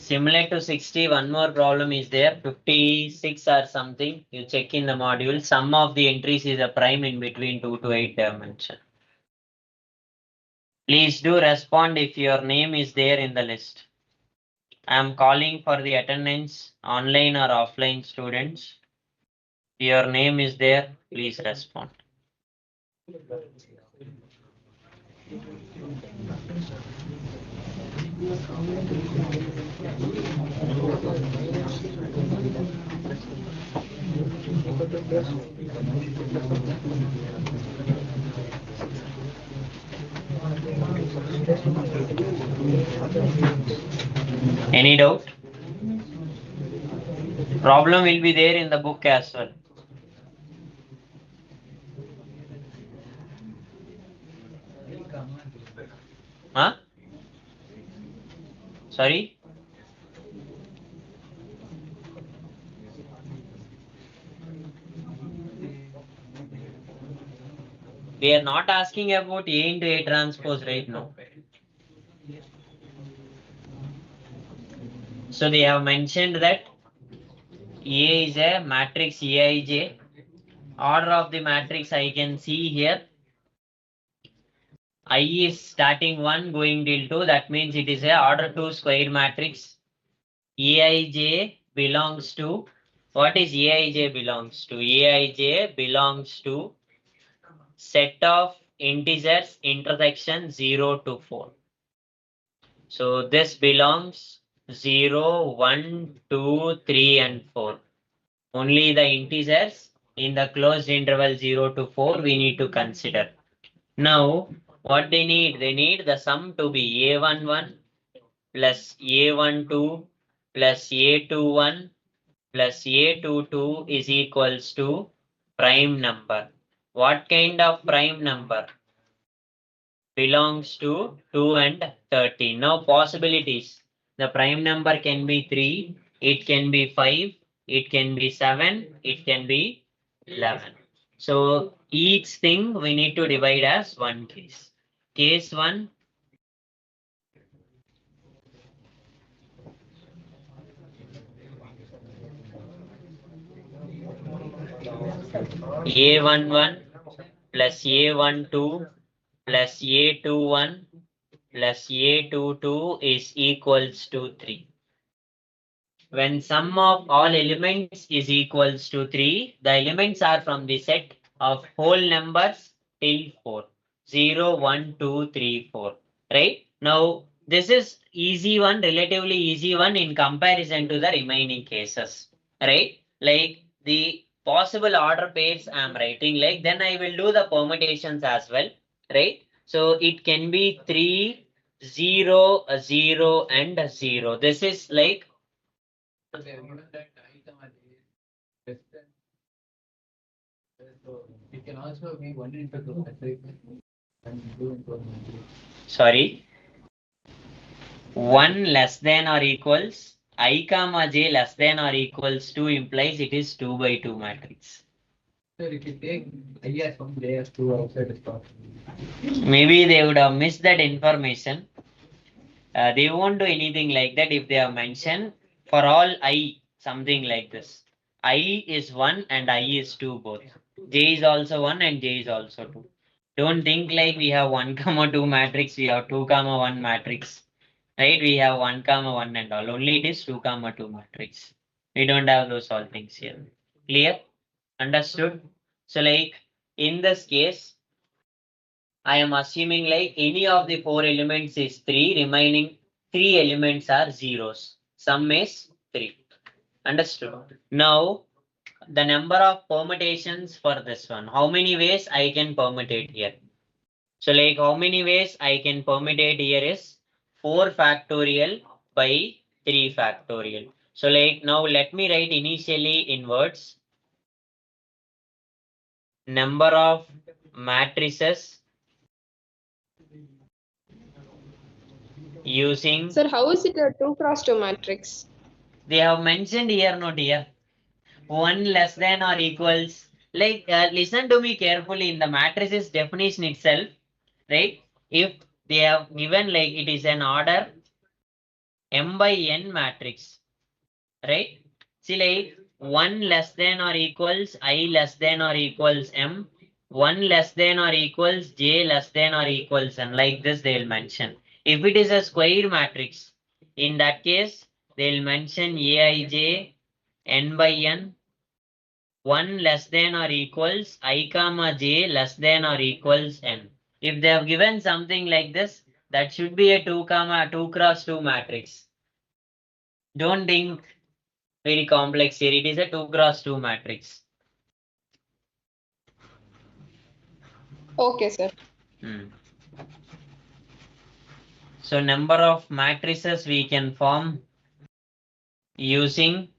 Similar to 60, one more problem is there. 56 or something. You check in the module. Sum of the entries is a prime in between 2 to 8 dimension. Please do respond if your name is there in the list. I am calling for the attendance, online or offline students. If your name is there, please respond. Any doubt? Problem will be there in the book as well. Huh? Sorry? We are not asking about A into A transpose right now. So they have mentioned that A is a matrix Aij. Order of the matrix I can see here. I is starting 1 going till 2. That means it is a order 2 square matrix. Aij belongs to, what is Aij belongs to? Aij belongs to set of integers intersection 0 to 4. So this belongs 0, 1, 2, 3 and 4. Only the integers in the closed interval 0 to 4 we need to consider. Now what they need the sum to be A11 plus A12 plus A21 plus A22 is equals to prime number. What kind of prime number? Belongs to 2 and 13. Now possibilities. The prime number can be 3, it can be 5, it can be 7, it can be 11. So each thing we need to divide as one case. Case 1, A11 plus A12 plus A21 plus A22 is equals to 3. When sum of all elements is equals to 3, the elements are from the set of whole numbers till 4. 0, 1, 2, 3, 4. Right? Now, this is easy one, relatively easy one in comparison to the remaining cases. Right? Like the possible order pairs I am writing like, then I will do the permutations as well. Right? So it can be 3, 0, 0 and 0. This is like Sorry, 1 less than or equals I comma j less than or equals 2 implies it is 2 by 2 matrix. Sir, if you take I as 1, J as 2 outside is possible. Maybe they would have missed that information. They won't do anything like that if they have mentioned for all I something like this. I is 1 and I is 2 both. J is also 1 and J is also 2. Don't think like we have 1 comma 2 matrix, we have 2 comma 1 matrix. Right? We have 1 comma 1 and all. Only it is 2 comma 2 matrix. We don't have those all things here. Clear? Understood? So like in this case, I am assuming like any of the 4 elements is 3, remaining 3 elements are zeros. Sum is 3. Understood? Now, the number of permutations for this one. How many ways I can permutate here? So like how many ways I can permutate here is 4 factorial by 3 factorial. So like now let me write initially in words number of matrices using. Sir, how is it a 2 cross 2 matrix? They have mentioned here, not here. 1 less than or equals. Like, listen to me carefully in the matrices definition itself, right? If they have given like it is an order m by n matrix, right? See, like 1 less than or equals I less than or equals m, 1 less than or equals j less than or equals n. Like this, they will mention. If it is a square matrix, in that case, they will mention aij n by n, 1 less than or equals I comma j less than or equals n. If they have given something like this, that should be a 2 comma 2 cross 2 matrix. Don't think very complex here. It is a 2 cross 2 matrix. Okay, sir. So number of matrices we can form using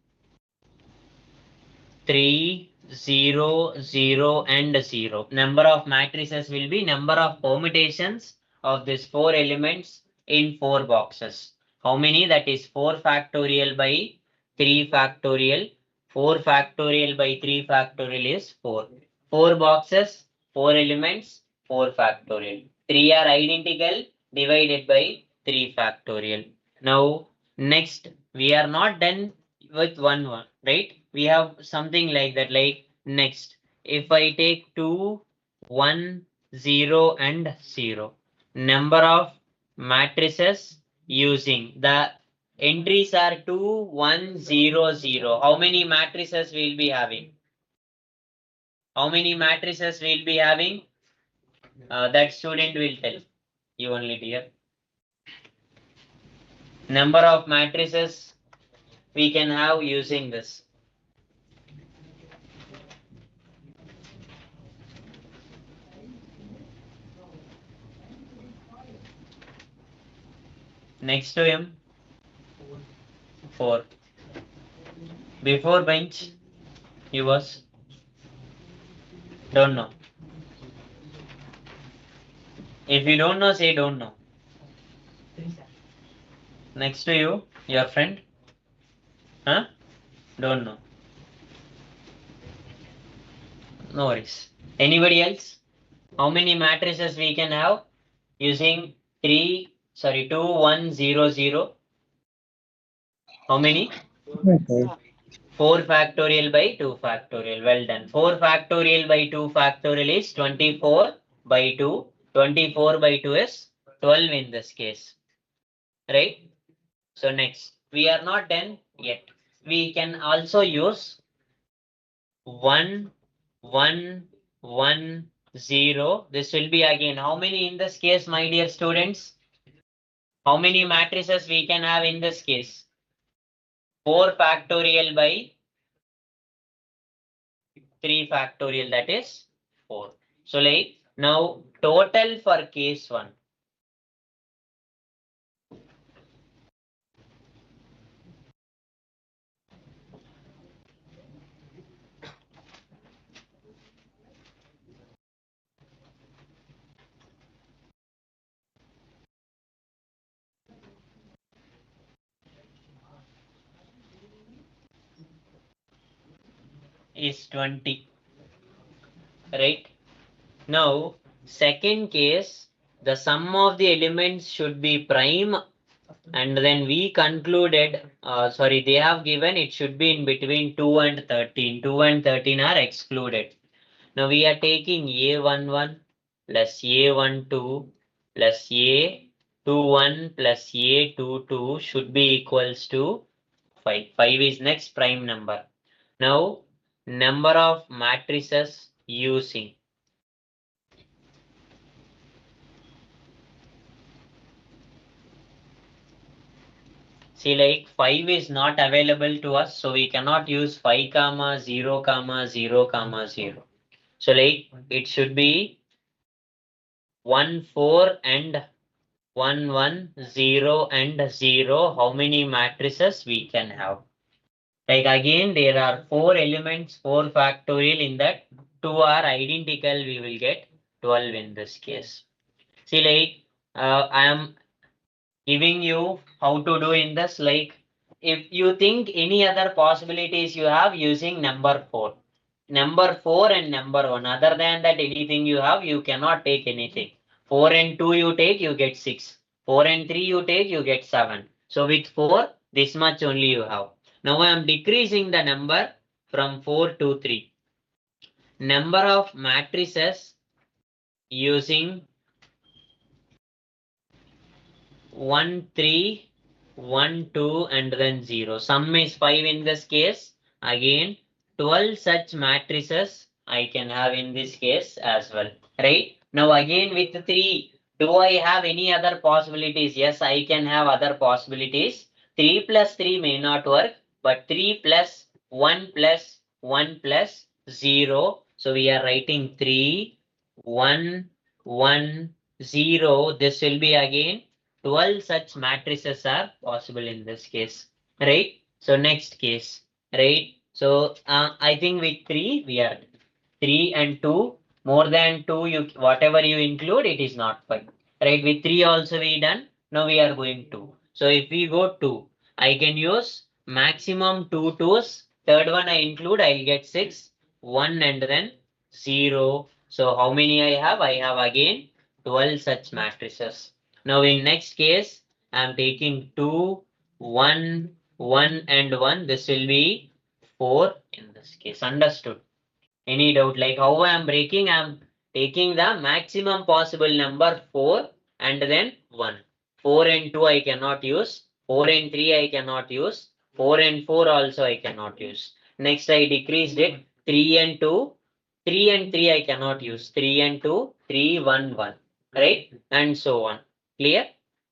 3, 0, 0 and 0. Number of matrices will be number of permutations of these 4 elements in 4 boxes. How many? That is 4 factorial by 3 factorial. 4 factorial by 3 factorial is 4. 4 boxes, 4 elements, 4 factorial. 3 are identical divided by 3 factorial. Now, next, we are not done with one, right? We have something like that, like next. If I take 2, 1, 0 and 0, number of matrices using the entries are 2, 1, 0, 0. How many matrices we'll be having? How many matrices we'll be having? That student will tell you only, dear. Number of matrices we can have using this. Next to him, 4. Before bench, he was, don't know. If you don't know, say don't know. Next to you, your friend, huh? Don't know. No worries. Anybody else? How many matrices we can have using 2, 1, 0, 0? How many? Okay. 4 factorial by 2 factorial. Well done. 4 factorial by 2 factorial is 24 by 2. 24 by 2 is 12 in this case. Right? So next, we are not done yet. We can also use 1, 1, 1, 0. This will be again how many in this case, my dear students? How many matrices we can have in this case? 4 factorial by 3 factorial, that is 4. So like now total for case 1. is 20. Right? Now, second case, the sum of the elements should be prime, and then we concluded, they have given it should be in between 2 and 13. 2 and 13 are excluded. Now we are taking A11 plus A12 plus A21 plus A22 should be equals to 5. 5 is next prime number. Now, number of matrices using. See, like 5 is not available to us, so we cannot use 5 comma 0 comma 0 comma 0. So like it should be 1 4 and 1 1 0 and 0. How many matrices we can have? Like again, there are 4 elements, 4 factorial in that. 2 are identical, we will get 12 in this case. See, like I am giving you how to do in this, like if you think any other possibilities you have using number 4 and number 1, other than that anything you have, you cannot take anything. 4 and 2 you take, you get 6. 4 and 3 you take, you get 7. So with 4, this much only you have. Now I am decreasing the number from 4 to 3. Number of matrices using 1 3 1 2 and then 0. Sum is 5 in this case. Again 12 such matrices I can have in this case as well. Right? Now again with 3, do I have any other possibilities? Yes, I can have other possibilities. 3 plus 3 may not work, but 3 plus 1 plus 1 plus 0. So we are writing 3 1 1 0. This will be again 12 such matrices are possible in this case, right? So next case, right? So I think with 3 we are 3 and 2, more than 2, you whatever you include, it is not 5, right? With 3 also we done. Now we are going 2. So if we go 2, I can use maximum 2 twos. Third one I include, I'll get 6, 1 and then 0. So how many I have? I have again 12 such matrices. Now in next case, I am taking 2, 1, 1 and 1. This will be 4 in this case. Understood? Any doubt? Like how I am breaking? I am taking the maximum possible number 4 and then 1. 4 and 2 I cannot use. 4 and 3 I cannot use. 4 and 4 also I cannot use. Next I decreased it. 3 and 2. 3 and 3 I cannot use. 3 and 2. 3, 1, 1. Right? And so on. Clear?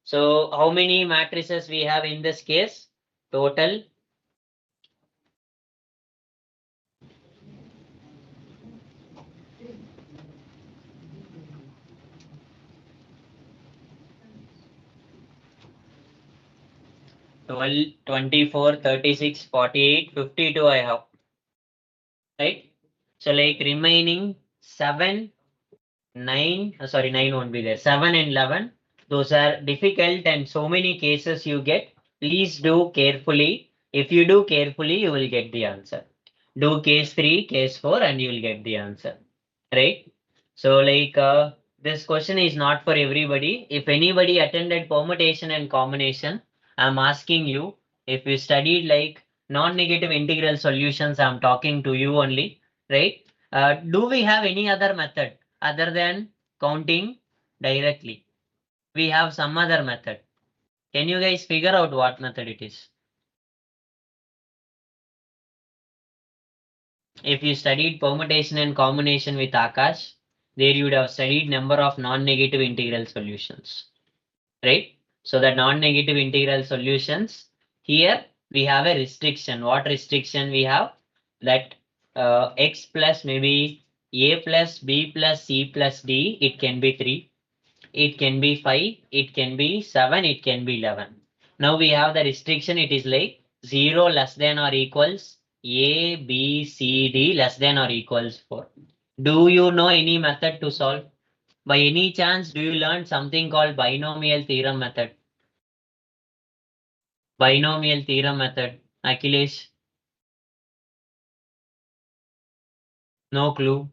So how many matrices we have in this case? Total 12, 24, 36, 48, 52 I have. Right? So like remaining 7, 9, 9 won't be there. 7 and 11. Those are difficult and so many cases you get. Please do carefully. If you do carefully, you will get the answer. Do case 3, case 4 and you will get the answer. Right? So like this question is not for everybody. If anybody attended permutation and combination, I'm asking you, if you studied like non-negative integral solutions, I'm talking to you only, right? Do we have any other method other than counting directly? We have some other method. Can you guys figure out what method it is? If you studied permutation and combination with Akash, there you would have studied number of non-negative integral solutions, right? So the non-negative integral solutions, here we have a restriction. What restriction we have? That x plus maybe a plus b plus c plus d, it can be 3, it can be 5, it can be 7, it can be 11. Now we have the restriction, it is like 0 less than or equals a, b, c, d less than or equals 4. Do you know any method to solve? By any chance, do you learn something called binomial theorem method? Binomial theorem method. Akhilesh, No clue.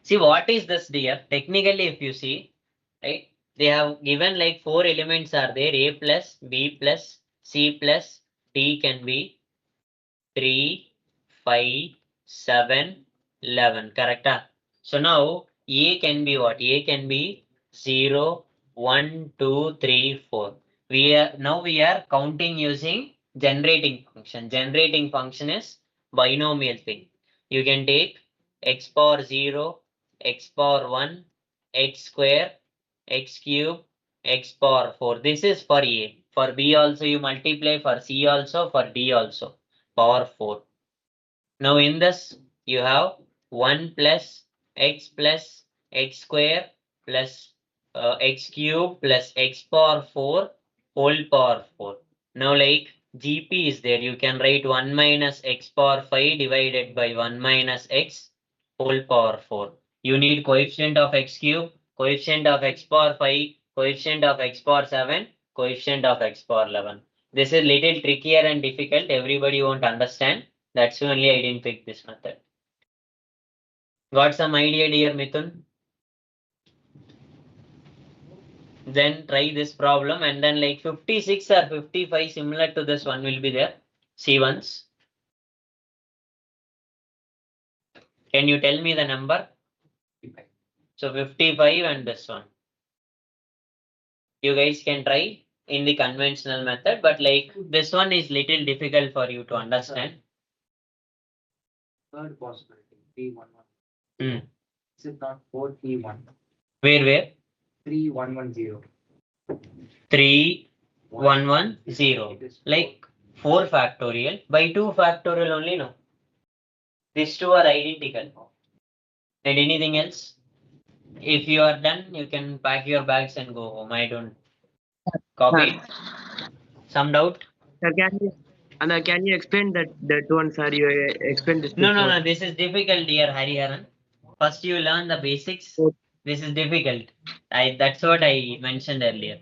See, what is this, dear? Technically, if you see, right, they have given like 4 elements are there: A plus, B plus, C plus, D can be 3, 5, 7, 11. Correct? So now A can be what? A can be 0, 1, 2, 3, 4. We are counting using generating function. Generating function is binomial thing. You can take x power 0, x power 1, x square, x cube, x power 4. This is for A. For B also you multiply, for C also, for D also. Power 4. Now in this you have 1 plus x square plus x cube plus x power 4 whole power 4. Now like GP is there, you can write 1 minus x power 5 divided by 1 minus x whole power 4. You need coefficient of x cube, coefficient of x power 5, coefficient of x power 7, coefficient of x power 11. This is little trickier and difficult, everybody won't understand. That's only I didn't pick this method. Got some idea, dear Mithun? Then try this problem and then like 56 or 55 similar to this one will be there. See once. Can you tell me the number? So 55 and this one. You guys can try in the conventional method, but like this one is little difficult for you to understand. Third possibility, 311. Hmm. This is not 431. Where? 3110. 3110. Like 4 factorial by 2 factorial only, no? These two are identical. And anything else? If you are done, you can pack your bags and go home. I don't copy. Some doubt? Sir, can you explain that one, sir? You explained this No, before. this is difficult, dear Hariharan. First you learn the basics. Okay. This is difficult. That's what I mentioned earlier.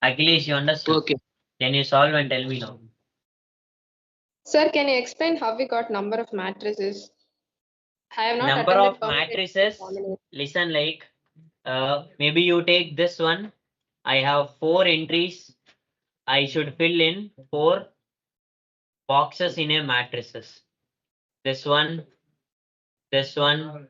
Akhilesh, you understood? Okay. Can you solve and tell me now? Sir, can you explain how we got number of matrices? I have not Number attended of permutation matrices. examination. Listen, like maybe you take this one. I have 4 entries. I should fill in 4 boxes in a matrices. This one, this one,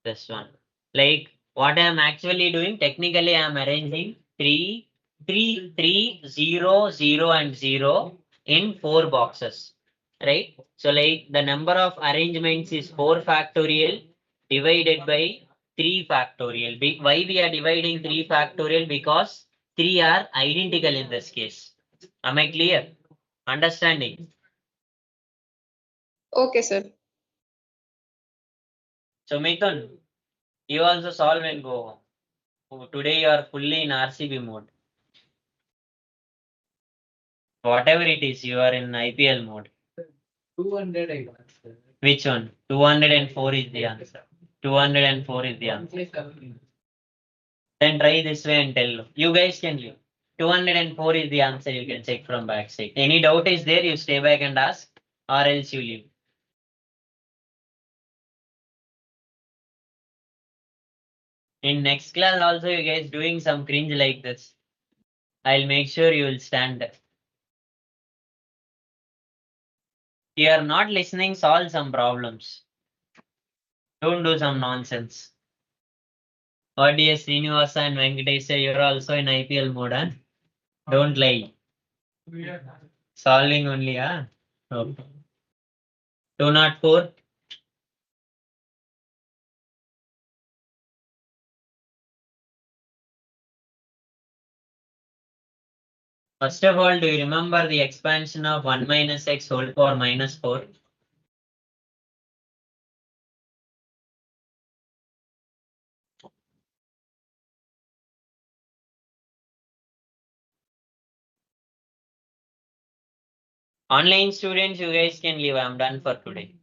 this one. Like what I am actually doing, technically I am arranging 3, 3, 3, 0, 0 and 0 in 4 boxes. Right? So like the number of arrangements is 4 factorial divided by 3 factorial. Why we are dividing 3 factorial? Because 3 are identical in this case. Am I clear? Understanding? Okay, sir. So Mithun, you also solve and go home. Today you are fully in RCB mode. Whatever it is, you are in IPL mode. 200 I got, sir. Which one? 204 is the answer. 204 is the answer. Then try this way and tell. You guys can leave. 204 is the answer. You can check from backside. Any doubt is there, you stay back and ask, or else you leave. In next class also, you guys doing some cringe like this. I'll make sure you will stand. You are not listening, solve some problems. Don't do some nonsense. What dear Srinivasa and Venkatesha, you're also in IPL mode, huh? Don't lie. Solving only, huh? Okay. 204. First of all, do you remember the expansion of 1 minus x whole power minus 4? Online students, you guys can leave. I'm done for today.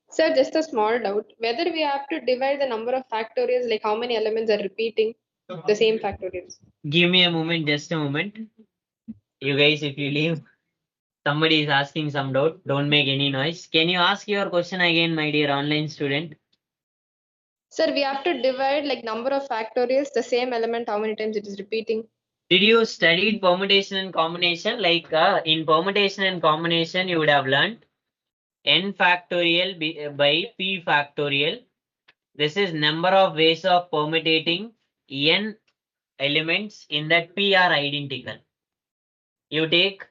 Sir, just a small doubt. Whether we have to divide the number of factorials, like how many elements are repeating the same factorials? Give me a moment, just a moment. You guys, if you leave, Somebody is asking some doubt. Don't make any noise. Can you ask your question again, my dear online student? Sir, we have to divide like number of factorials, the same element, how many times it is repeating. Did you study permutation and combination? Like in permutation and combination, you would have learned n factorial by p factorial. This is number of ways of permutating n elements in that p are identical. You take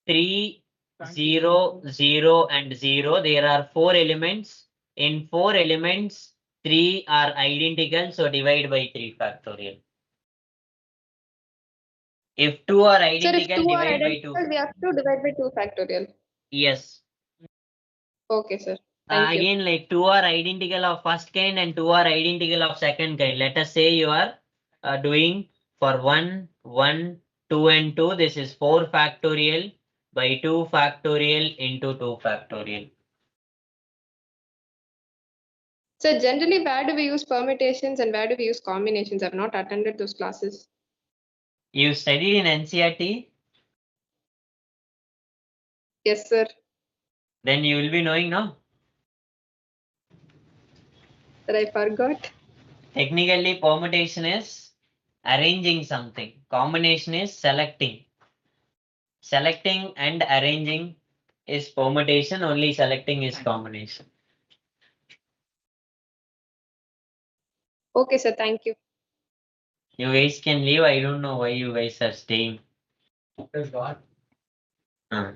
3, 0, 0 and 0. There are 4 elements. In 4 elements, 3 are identical. So divide by 3 factorial. If 2 are Sir, if identical, 2 are divide by 2. identical, we have to divide by 2 factorial. Yes. Okay, sir. Thank you. Again, like 2 are identical of first kind and 2 are identical of second kind. Let us say you are doing for 1, 1, 2 and 2. This is 4 factorial by 2 factorial into 2 factorial. So generally, where do we use permutations and where do we use combinations? I've not attended those classes. You studied in NCERT, Yes, sir. then you will be knowing now. Sir, I forgot. Technically, permutation is arranging something. Combination is selecting. Selecting and arranging is permutation, only selecting is combination. Okay, sir. Thank you. You guys can leave. I don't know why you guys are staying. There's God. Uh.